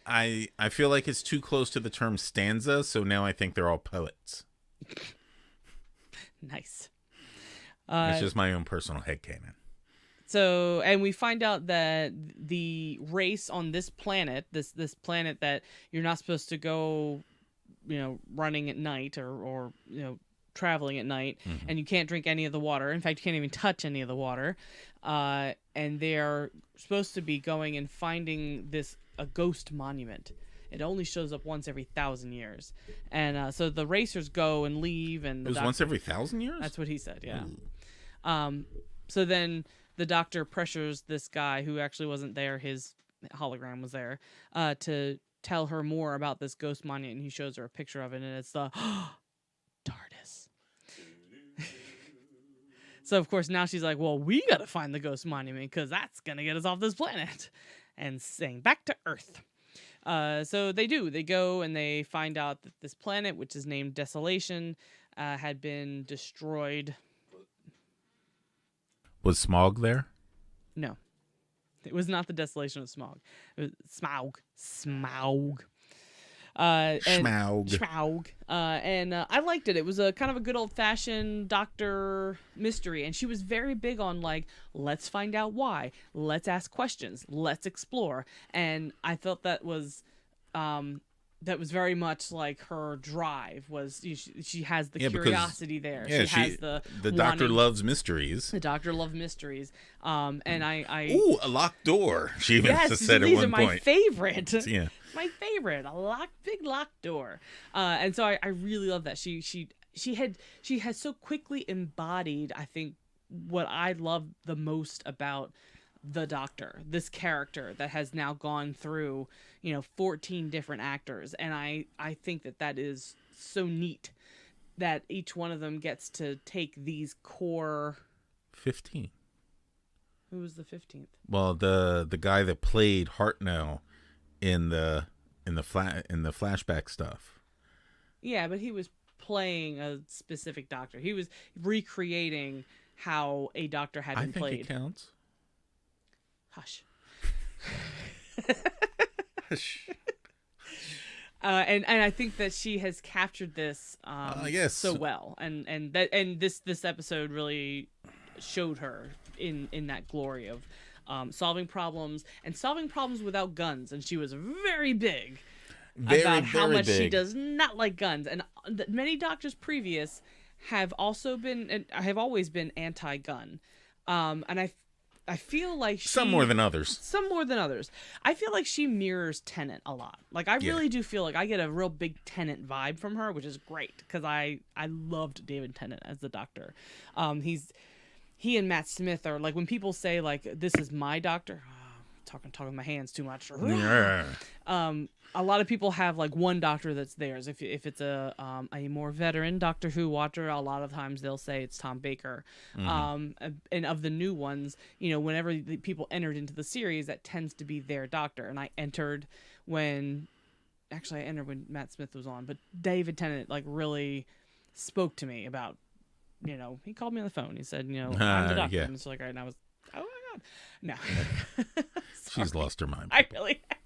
I feel like it's too close to the term stanza, so now I think they're all poets. Nice. It's just my own personal headcanon. So, and we find out that the race on this planet, this planet that you're not supposed to go, running at night or traveling at night, and you can't drink any of the water. In fact, you can't even touch any of the water. And they're supposed to be going and finding a ghost monument. It only shows up once every 1,000 years. And so the racers go and leave. And it was once every 1,000 years? That's what he said, yeah. So then the doctor pressures this guy who actually wasn't there, his hologram was there, to tell her more about this ghost monument. And he shows her a picture of it, and it's the TARDIS. So, of course, now she's like, well, we got to find the ghost monument because that's going to get us off this planet. And saying back to Earth. So they do. They go and they find out that this planet, which is named Desolation, had been destroyed. Was Smog there? No. It was not the desolation of Smog. It was Smaug. Schmaug. And I liked it. It was a kind of a good old-fashioned doctor mystery, and she was very big on like, let's find out why, let's ask questions, let's explore. And I felt that was very much like her drive. Was she has the curiosity there. Yeah, she has the doctor loves mysteries. The doctor loves mysteries. And I ooh, a locked door. She even said at one point. These are my favorite. Yeah. My favorite, big locked door. And so I really love that. She has so quickly embodied, I think, what I love the most about the Doctor, this character that has now gone through 14 different actors. And I think that is so neat that each one of them gets to take these core 15. Who was the 15th? Well, the guy that played Hartnell in the flashback stuff. Yeah, but he was playing a specific Doctor. He was recreating how a Doctor had been played. I think it counts. Hush. Hush. And I think that she has captured this yes. so well, and this episode really showed her in that glory of solving problems without guns, and she was very big about how much she does not like guns, and many doctors previous have always been anti-gun, and I feel like some more than others. Some more than others. I feel like she mirrors Tennant a lot. Like, I really do feel like I get a real big Tennant vibe from her, which is great, because I loved David Tennant as the Doctor. He and Matt Smith are, like, when people say, like, this is my Doctor, talking with my hands too much. Yeah. A lot of people have, like, one Doctor that's theirs. If it's a more veteran Doctor Who watcher, a lot of times they'll say it's Tom Baker. Mm-hmm. And of the new ones, you know, whenever the people entered into the series, that tends to be their Doctor. And I entered when Matt Smith was on, but David Tennant, like, really spoke to me about, you know, he called me on the phone. He said, you know, I'm the Doctor. Yeah. And it's like, right, and I was, oh my God. No. She's lost her mind. I really have.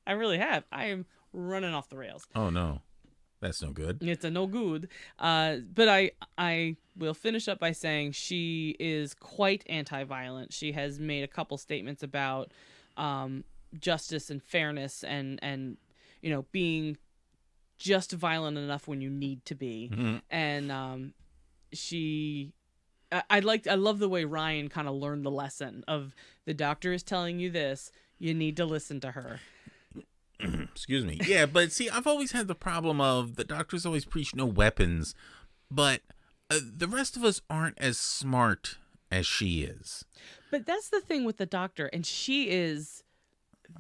I really have. I am running off the rails. Oh no, that's no good. It's a no good. But I will finish up by saying she is quite anti-violent. She has made a couple statements about justice and fairness and you know, being just violent enough when you need to be. Mm-hmm. And I love the way Ryan kind of learned the lesson of the Doctor is telling you this. You need to listen to her. Excuse me. Yeah, but see, I've always had the problem of the Doctors always preach no weapons, but the rest of us aren't as smart as she is. But that's the thing with the Doctor, and she is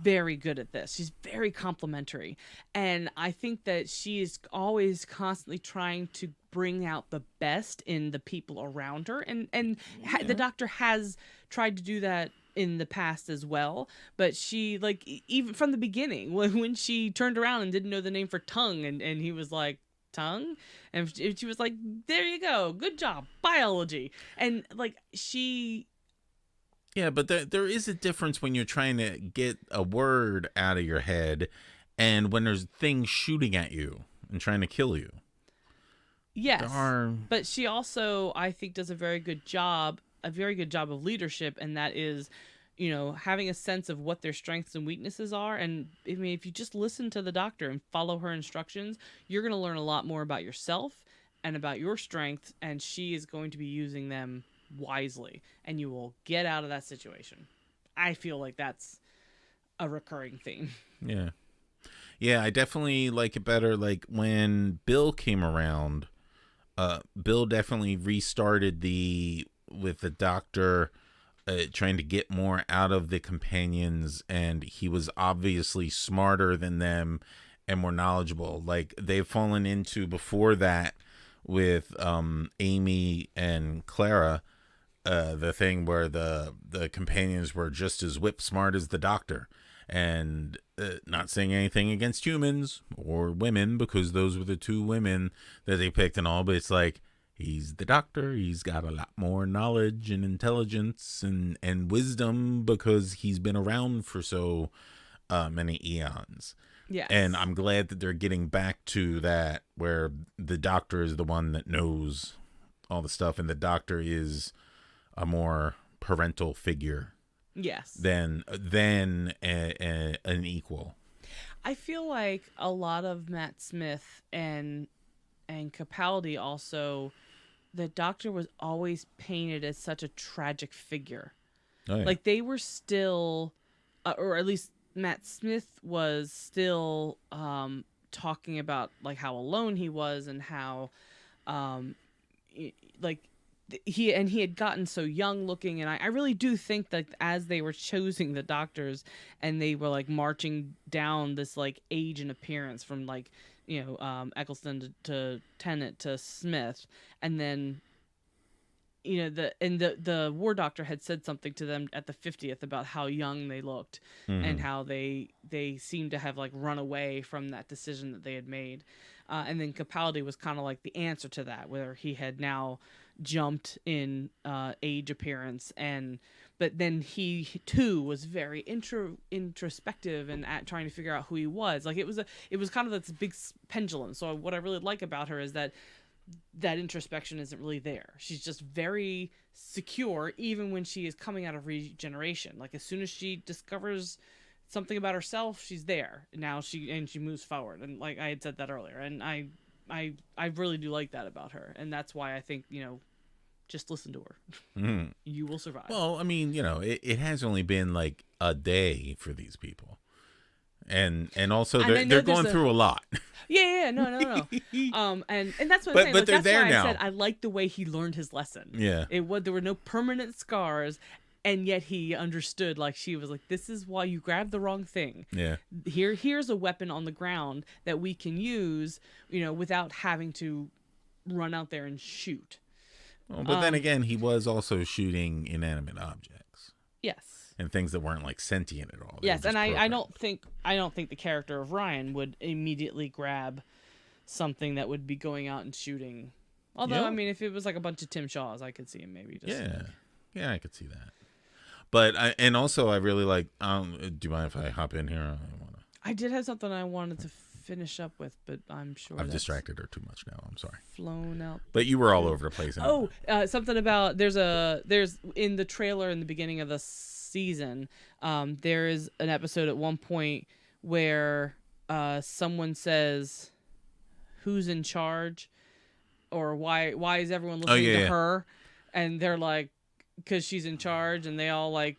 very good at this. She's very complimentary, and I think that she is always constantly trying to bring out the best in the people around her, and the Doctor has tried to do that in the past as well. But she, like, even from the beginning, when she turned around and didn't know the name for tongue, and he was like, tongue, and she was like, there you go, good job, biology. And like, she Yeah, but there is a difference when you're trying to get a word out of your head and when there's things shooting at you and trying to kill you. Yes. But she also, I think, does a very good job of leadership, and that is, you know, having a sense of what their strengths and weaknesses are. And I mean, if you just listen to the Doctor and follow her instructions, you're going to learn a lot more about yourself and about your strengths, and she is going to be using them wisely, and you will get out of that situation. I feel like that's a recurring theme. Yeah, I definitely like it better. Like when Bill came around, Bill definitely restarted with the Doctor trying to get more out of the companions, and he was obviously smarter than them and more knowledgeable. Like they've fallen into before that with Amy and Clara, the thing where the companions were just as whip smart as the Doctor, and not saying anything against humans or women, because those were the two women that they picked and all, but it's like, he's the Doctor, he's got a lot more knowledge and intelligence and wisdom because he's been around for so many eons. Yes. And I'm glad that they're getting back to that, where the Doctor is the one that knows all the stuff, and the Doctor is a more parental figure. Yes. Than an equal. I feel like a lot of Matt Smith and Capaldi also, the Doctor was always painted as such a tragic figure. Oh, yeah. Like they were still, or at least Matt Smith was still talking about like how alone he was and how like he had gotten so young looking, and I really do think that as they were choosing the Doctors and they were like marching down this like age and appearance from like, you know, Eccleston to Tennant to Smith, and then, you know, the War Doctor had said something to them at the 50th about how young they looked, mm-hmm. and how they seemed to have like run away from that decision that they had made, and then Capaldi was kind of like the answer to that, where he had now jumped in age appearance, but then he too was very introspective and trying to figure out who he was. Like it was kind of this big pendulum. So what I really like about her is that introspection isn't really there. She's just very secure, even when she is coming out of regeneration. Like as soon as she discovers something about herself, she's there. Now she moves forward. And like I had said that earlier, and I really do like that about her, and that's why I think, you know, Just listen to her. Mm. You will survive. Well, I mean, it has only been like a day for these people. And also they're going through a lot. Yeah, no. And that's what I'm saying. But they're that's there why now. I said I like the way he learned his lesson. Yeah. There were no permanent scars, and yet he understood. Like, she was like, "This is why you grabbed the wrong thing. Yeah. Here's a weapon on the ground that we can use, without having to run out there and shoot." Well, but then again, he was also shooting inanimate objects. Yes. And things that weren't like sentient at all. Yes, and I don't think the character of Ryan would immediately grab something that would be going out and shooting. Although, I mean, if it was like a bunch of Tim Shaws, I could see him maybe just. Yeah, I could see that. But I really like. Do you mind if I hop in here? I did have something I wanted to finish up with, but I'm sure I've distracted her too much now. I'm sorry. Flown out. But you were all over the place. Something about there's in the trailer in the beginning of the season. There is an episode at one point where someone says, "Who's in charge?" or why is everyone listening to her? And they're like, because she's in charge, and they all like,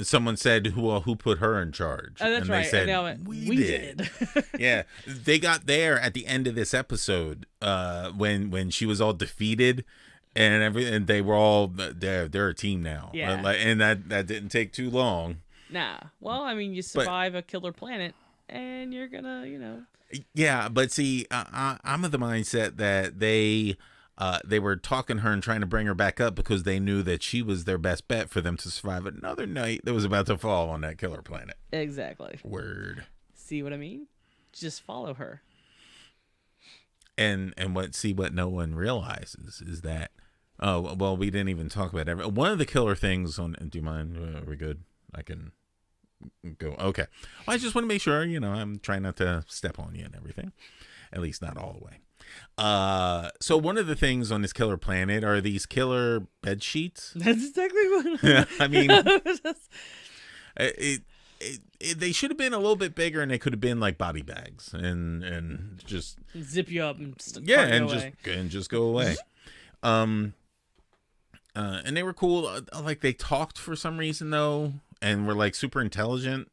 Someone said, who put her in charge? Oh, that's and right. They said, and they went, we did. Yeah, they got there at the end of this episode when she was all defeated, and they were all they're a team now. Yeah, and that didn't take too long. Nah, well, I mean, you survive a killer planet, and you're gonna, Yeah, but see, I'm of the mindset that they were talking to her and trying to bring her back up because they knew that she was their best bet for them to survive another night that was about to fall on that killer planet. Exactly. Word. See what I mean? Just follow her. And what no one realizes is that, we didn't even talk about one of the killer things on. Do you mind? Are we good? I can go. Okay. Well, I just want to make sure, I'm trying not to step on you and everything. At least not all the way. So one of the things on this killer planet are these killer bed sheets. That's exactly what I mean, they should have been a little bit bigger, and they could have been like body bags and just zip you up and just go away. And they were cool. Like, they talked for some reason though, and were like super intelligent.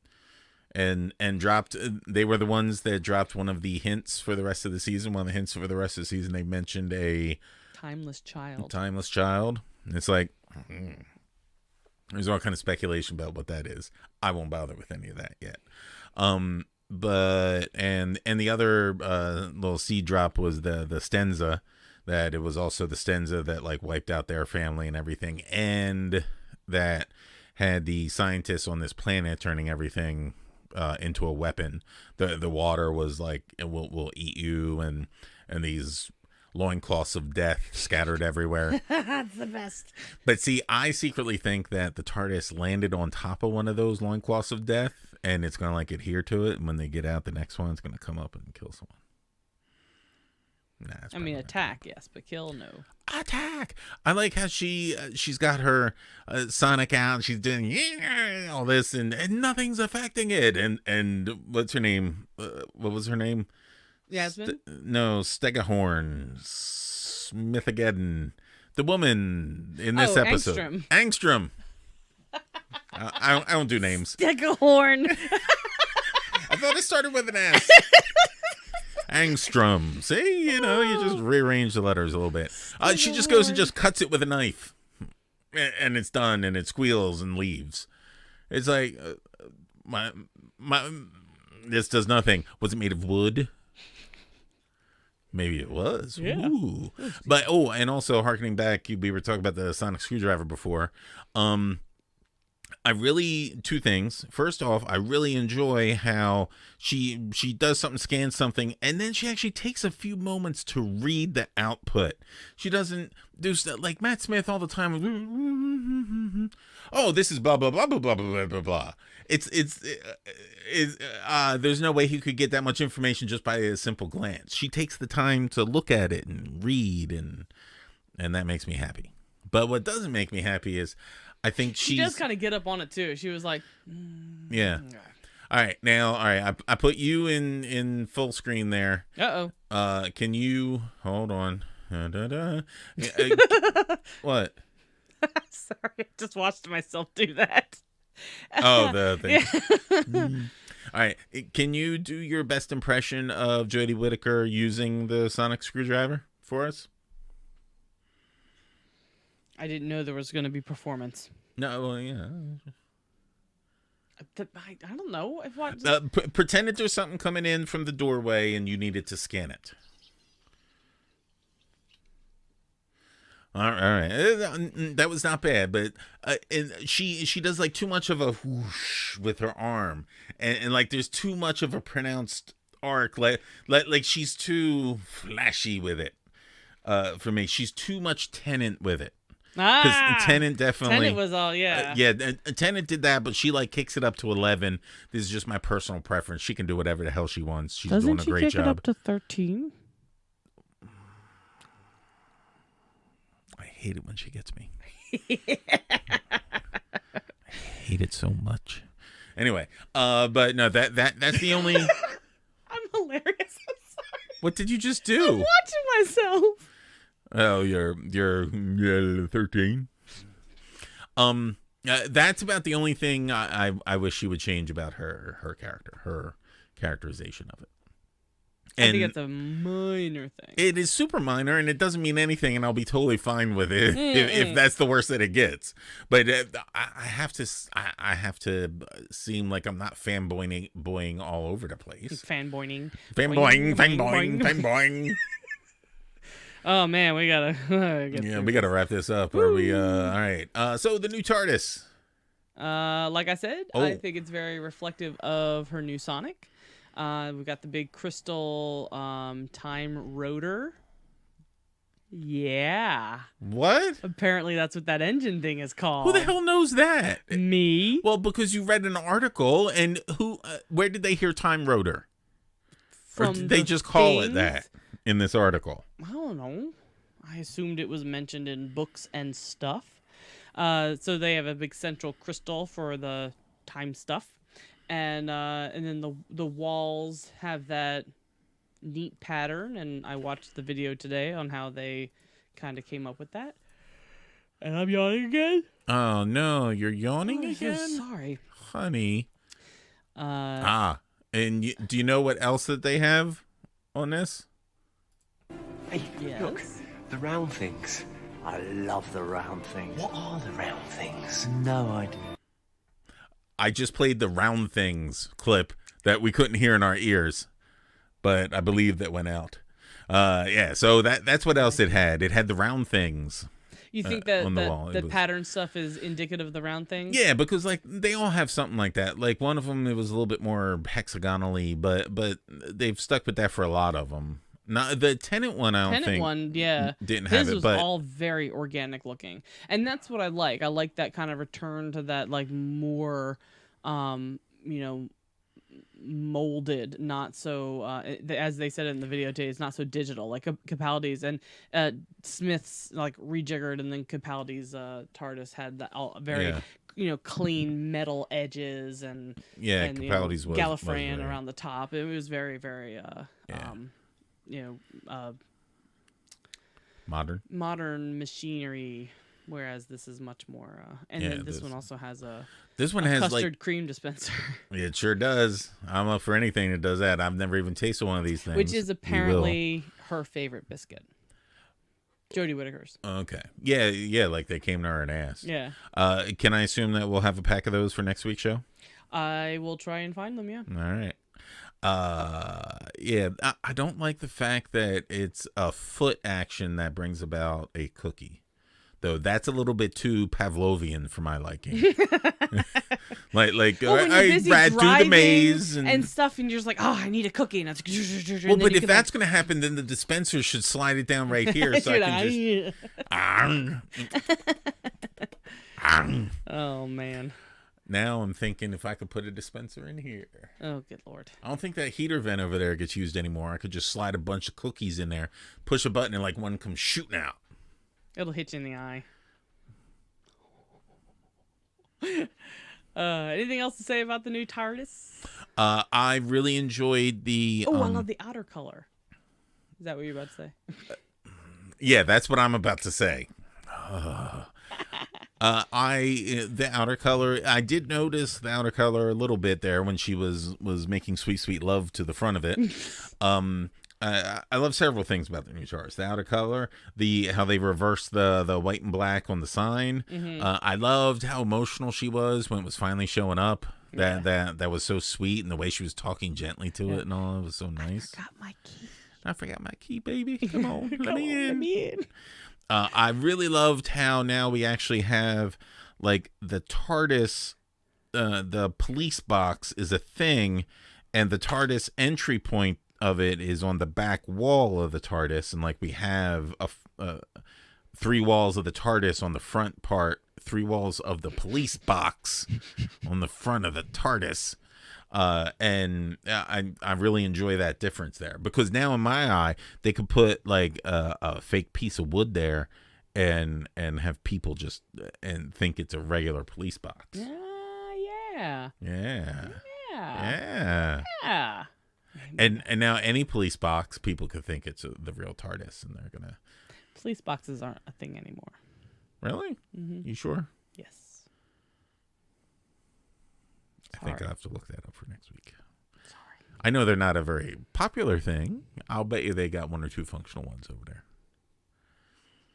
And dropped. They were the ones that dropped one of the hints for the rest of the season. One of the hints for the rest of the season, they mentioned a timeless child. And it's like, there's all kind of speculation about what that is. I won't bother with any of that yet. But the other little seed drop was the Stenza. That it was also the Stenza that like wiped out their family and everything, and that had the scientists on this planet turning everything into a weapon. The water was like, it will eat you, and these loincloths of death scattered everywhere. That's the best. But see, I secretly think that the TARDIS landed on top of one of those loincloths of death, and it's going to like adhere to it, and when they get out, the next one's going to come up and kill someone. Nah, I mean, attack, yes, but kill, no. Attack! I like how she's got her Sonic out. She's doing all this, and nothing's affecting it. And what's her name? What was her name? Yasmin? Stegahorn, Smithageddon, the woman in this episode. Angstrom. I don't do names. Stegahorn. I thought it started with an S. Angstrom. See, you just rearrange the letters a little bit. She just goes and just cuts it with a knife, and it's done, and it squeals and leaves. It's like, this does nothing. Was it made of wood? Maybe it was. Yeah. Ooh. But and also harkening back, we were talking about the sonic screwdriver before. Two things. First off, I really enjoy how she does something, scans something, and then she actually takes a few moments to read the output. She doesn't do stuff like Matt Smith all the time. Oh, this is blah blah blah blah blah blah blah blah. There's no way he could get that much information just by a simple glance. She takes the time to look at it and read, and that makes me happy. But what doesn't make me happy is, I think she does kind of get up on it too. She was like, yeah. All right. I put you in full screen there. Uh-oh. Can you hold on? What? Sorry, I just watched myself do that. Oh, the thing. Yeah. All right. Can you do your best impression of Jodie Whittaker using the sonic screwdriver for us? I didn't know there was going to be performance. No, well, yeah. I don't know. Pretend that there's something coming in from the doorway and you needed to scan it. All right. That was not bad, but and she does like too much of a whoosh with her arm, and like there's too much of a pronounced arc. Like she's too flashy with it. For me, she's too much Tenant with it. Because Tenant definitely. Tenant was all, yeah. Tenant did that, but she like kicks it up to 11. This is just my personal preference. She can do whatever the hell she wants. She's doing a great job. Doesn't she kick it up to 13? I hate it when she gets me. I hate it so much. Anyway, but no, that's the only. I'm hilarious. I'm sorry. What did you just do? I'm watching myself. Oh, you're 13. That's about the only thing I wish she would change about her character, her characterization of it. And I think it's a minor thing. It is super minor, and it doesn't mean anything, and I'll be totally fine with it if that's the worst that it gets. But I have to seem like I'm not fanboying all over the place. Fanboying. Oh man, we gotta we gotta wrap this up. All right. So the new TARDIS. Like I said, I think it's very reflective of her new Sonic. We've got the big crystal time rotor. Yeah. What? Apparently that's what that engine thing is called. Who the hell knows that? Me. Well, because you read an article, and where did they hear time rotor? Or did they just call it that in this article? I don't know. I assumed it was mentioned in books and stuff. So they have a big central crystal for the time stuff. And then the walls have that neat pattern, and I watched the video today on how they kind of came up with that. And I'm yawning again. Oh no, you're yawning again? So sorry, honey. And do you know what else that they have on this? Hey, yes? Look, the round things. I love the round things. What are the round things? No idea. I just played the round things clip that we couldn't hear in our ears, but I believe that went out. So that's what else it had. It had the round things. You think that on the wall. The pattern stuff is indicative of the round things? Yeah, because like they all have something like that. Like one of them, it was a little bit more hexagonally, but they've stuck with that for a lot of them. Not the Tenant one. I don't think didn't have his it, was but all very organic looking, and that's what I like. I like that kind of return to that, like more, molded, not so as they said in the video today, it's not so digital like Capaldi's and Smith's like rejiggered, and then Capaldi's TARDIS had that all very clean metal edges and Capaldi's was Gallifreyan around the top. It was very very modern machinery, whereas this is much more then this one also has a custard like cream dispenser. It sure does. I'm up for anything that does that. I've never even tasted one of these things, which is apparently her favorite biscuit, Jodie Whittaker's. Okay, yeah, like they came to her and asked. Yeah. Can I assume that we'll have a pack of those for next week's show? I will try and find them. Yeah. All right. I don't like the fact that it's a foot action that brings about a cookie, though. That's a little bit too Pavlovian for my liking. like I ran through the maze and stuff, and you're just like, oh, I need a cookie. And it's but if that's going to happen, then the dispenser should slide it down right here, so I can just. Oh man. Now I'm thinking if I could put a dispenser in here. Oh, good Lord. I don't think that heater vent over there gets used anymore. I could just slide a bunch of cookies in there, push a button, and like one comes shooting out. It'll hit you in the eye. Anything else to say about the new TARDIS? I really enjoyed the... I love the outer color. Is that what you're about to say? Yeah, that's what I'm about to say. The outer color, I did notice the outer color a little bit there when she was making sweet love to the front of it. I love several things about the new TARDIS. The outer color, how they reversed the white and black on the sign. I loved how emotional she was when it was finally showing up. That was so sweet, and the way she was talking gently to it and all, it was so nice. I forgot my key, baby. Come on, let me in. I really loved how now we actually have, like, the TARDIS, the police box is a thing, and the TARDIS entry point of it is on the back wall of the TARDIS, and, like, we have 3 walls of the TARDIS on the front part, 3 walls of the police box on the front of the TARDIS. And I really enjoy that difference there, because now in my eye they could put like a fake piece of wood there and have people just and think it's a regular police box. Yeah. And now any police box, people could think it's the real TARDIS, and they're gonna. Police boxes aren't a thing anymore. Really? You sure? Yes. I think I'll have to look that up for next week. Sorry. I know they're not a very popular thing. I'll bet you they got 1 or 2 functional ones over there.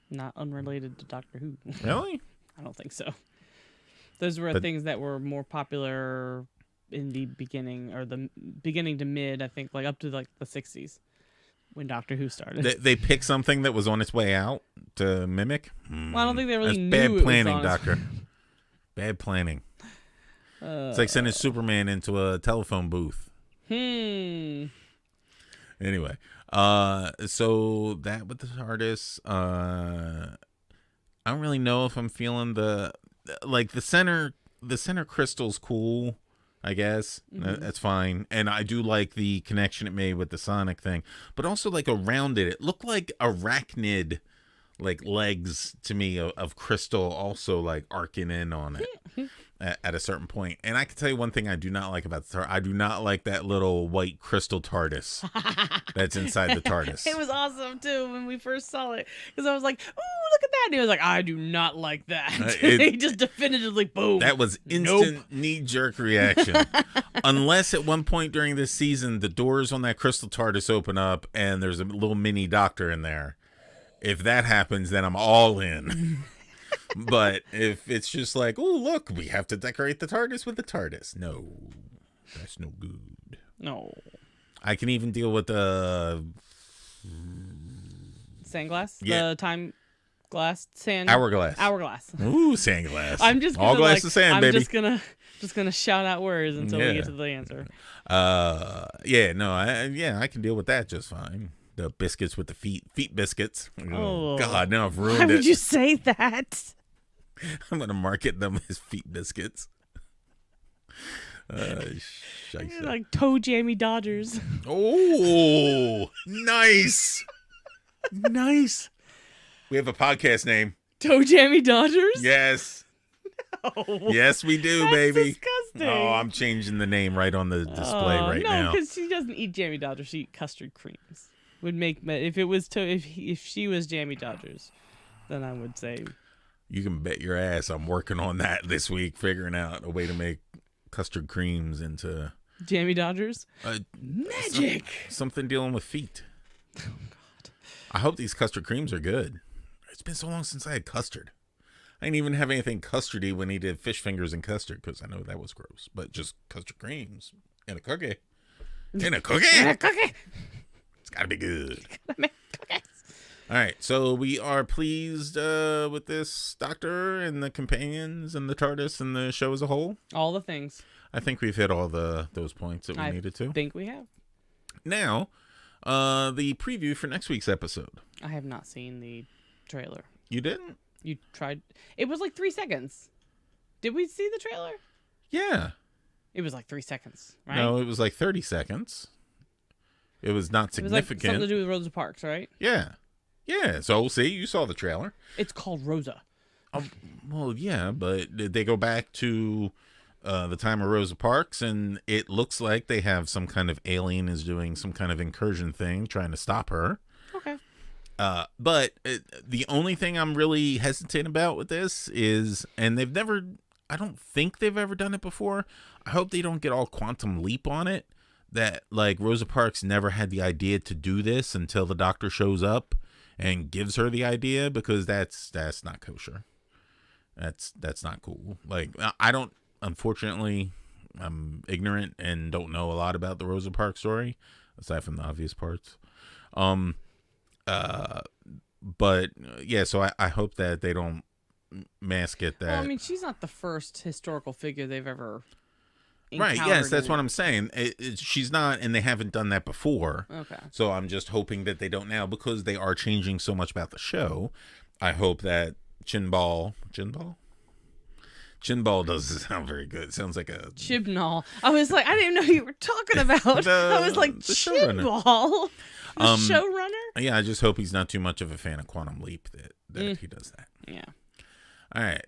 Not unrelated to Doctor Who. Really? I don't think so. Those were things that were more popular in the beginning, or the beginning to mid, I think, like up to like the 60s when Doctor Who started. They picked something that was on its way out to mimic? Well, I don't think they really knew bad it planning, was on Doctor. Bad planning. It's like sending Superman into a telephone booth. Anyway, so that with the TARDIS, I don't really know if I'm feeling the center crystal's cool, I guess. That's fine. And I do like the connection it made with the Sonic thing, but also like around it looked like arachnid, like legs to me of crystal, also like arcing in on it. At a certain point. And I can tell you one thing I do not like about the TARDIS. I do not like that little white crystal TARDIS that's inside the TARDIS. It was awesome too when we first saw it, because I was like, "Ooh, look at that!" And he was like, "I do not like that." He just definitively boom. That was instant knee-jerk reaction. Unless at one point during this season, the doors on that crystal TARDIS open up and there's a little mini Doctor in there. If that happens, then I'm all in. But if it's just like, oh, look, we have to decorate the TARDIS with the TARDIS. No, that's no good. No. I can even deal with the sandglass? Yeah. The time glass sand? Hourglass. Ooh, sandglass. I'm just gonna, all glass of sand, baby. I'm just gonna shout out words until we get to the answer. I can deal with that just fine. The biscuits with the feet biscuits. Oh God, now I've ruined it. Why would you say that? I'm gonna market them as feet biscuits. Like toe jammy Dodgers. Oh, nice. Nice. We have a podcast name. Toe jammy Dodgers? Yes. No. Yes, we do, That's baby. Disgusting. Oh, I'm changing the name right on the display now. No, because she doesn't eat jammy Dodgers. She eats custard creams. Would make if she was jammy Dodgers, then I would say. You can bet your ass I'm working on that this week, figuring out a way to make custard creams into jammy Dodgers. Magic. Something dealing with feet. Oh God. I hope these custard creams are good. It's been so long since I had custard. I didn't even have anything custardy when he did fish fingers and custard, because I know that was gross. But just custard creams in a cookie. In a cookie. It's gotta be good. All right, so we are pleased with this Doctor and the companions and the TARDIS and the show as a whole. All the things. I think we've hit all those points that we needed to. I think we have. Now, the preview for next week's episode. I have not seen the trailer. You didn't? You tried. It was like 3 seconds. Did we see the trailer? Yeah. It was like 3 seconds, right? No, it was like 30 seconds. It was not significant. It was like something to do with Rosa Parks, right? Yeah. Yeah. So, see, you saw the trailer. It's called Rosa. Well, yeah, but they go back to the time of Rosa Parks, and it looks like they have some kind of alien is doing some kind of incursion thing, trying to stop her. Okay. But the only thing I'm really hesitant about with this is, and I don't think they've ever done it before. I hope they don't get all Quantum Leap on it. That like Rosa Parks never had the idea to do this until the Doctor shows up and gives her the idea, because that's not kosher. That's not cool. Like unfortunately, I'm ignorant and don't know a lot about the Rosa Parks story aside from the obvious parts. But yeah, so I hope that they don't mask it that. Well, I mean, she's not the first historical figure they've ever right. Yes, that's what I'm saying. She's not, and they haven't done that before. Okay. So I'm just hoping that they don't now, because they are changing so much about the show. I hope that Chinball doesn't sound very good. It sounds like a Chibnall. I was like, I didn't know who you were talking about. I was like, Chibnall, the showrunner. Yeah, I just hope he's not too much of a fan of Quantum Leap that he does that. Yeah. All right.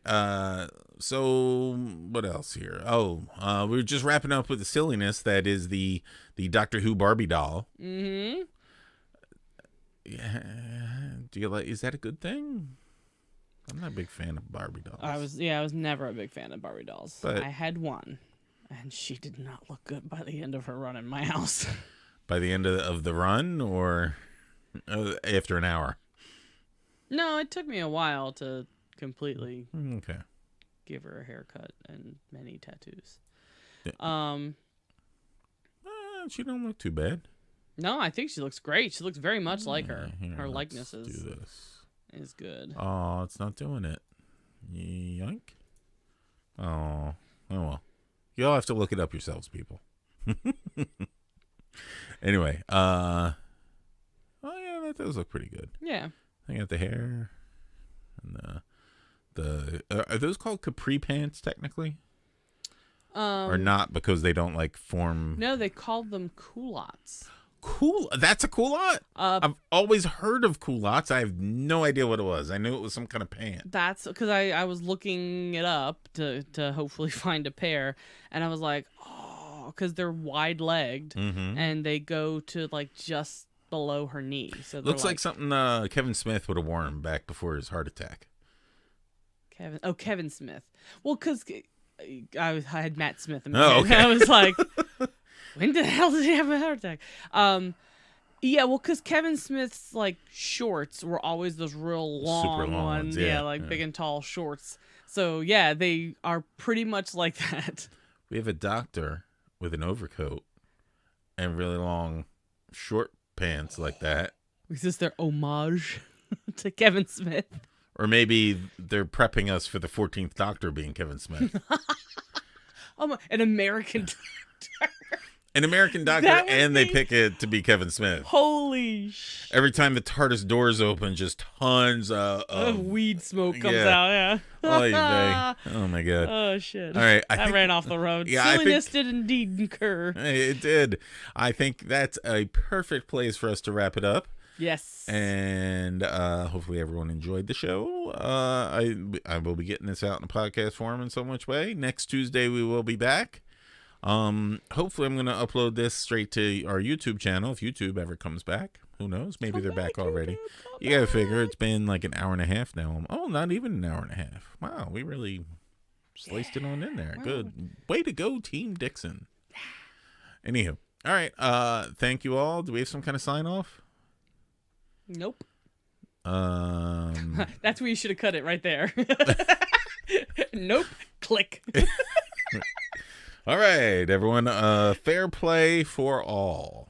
So what else here? We're just wrapping up with the silliness that is the Doctor Who Barbie doll. Mm-hmm. Yeah. Do you like? Is that a good thing? I'm not a big fan of Barbie dolls. I was never a big fan of Barbie dolls. But I had one, and she did not look good by the end of her run in my house. By the end of the run, or after an hour? No, it took me a while to completely okay. give her a haircut and many tattoos. Yeah. She don't look too bad. No, I think she looks great. She looks very much like her. Here, her likeness is good. Oh, it's not doing it. Yoink. Oh well. You'll have to look it up yourselves, people. Anyway, oh yeah, that does look pretty good. Yeah. I got the hair and are those called capri pants technically? Or not, because they don't like form. No, they called them culottes. Cool. That's a culotte? I've always heard of culottes. I have no idea what it was. I knew it was some kind of pant. That's because I was looking it up to hopefully find a pair, and I was like, oh, because they're wide legged, and they go to like just below her knee. So looks like something Kevin Smith would have worn back before his heart attack. Kevin Smith. Well, because I had Matt Smith in my head. Okay. I was like, when the hell did he have a heart attack? Yeah, well, because Kevin Smith's like shorts were always those real long, super long ones. Yeah, big and tall shorts. So yeah, they are pretty much like that. We have a doctor with an overcoat and really long short pants like that. Is this their homage to Kevin Smith? Or maybe they're prepping us for the 14th Doctor being Kevin Smith. An American Doctor. An American Doctor, and they pick it to be Kevin Smith. Holy shit. Every time the TARDIS doors open, just tons of weed smoke comes out, yeah. Oh, my God. Oh, shit. All right. I ran off the road. Yeah, Silliness did indeed incur. It did. I think that's a perfect place for us to wrap it up. Yes. And hopefully everyone enjoyed the show. I will be getting this out in a podcast form in some which way. Next Tuesday we will be back. Hopefully I'm going to upload this straight to our YouTube channel if YouTube ever comes back. Who knows? Maybe they're back already. You got to figure it's been like an hour and a half now. Oh, not even an hour and a half. Wow, we really sliced it on in there. Good. Way to go, Team Dixon. Anywho. All right. Thank you all. Do we have some kind of sign off? Nope. That's where you should have cut it right there. Nope. Click. All right, everyone. Fair play for all.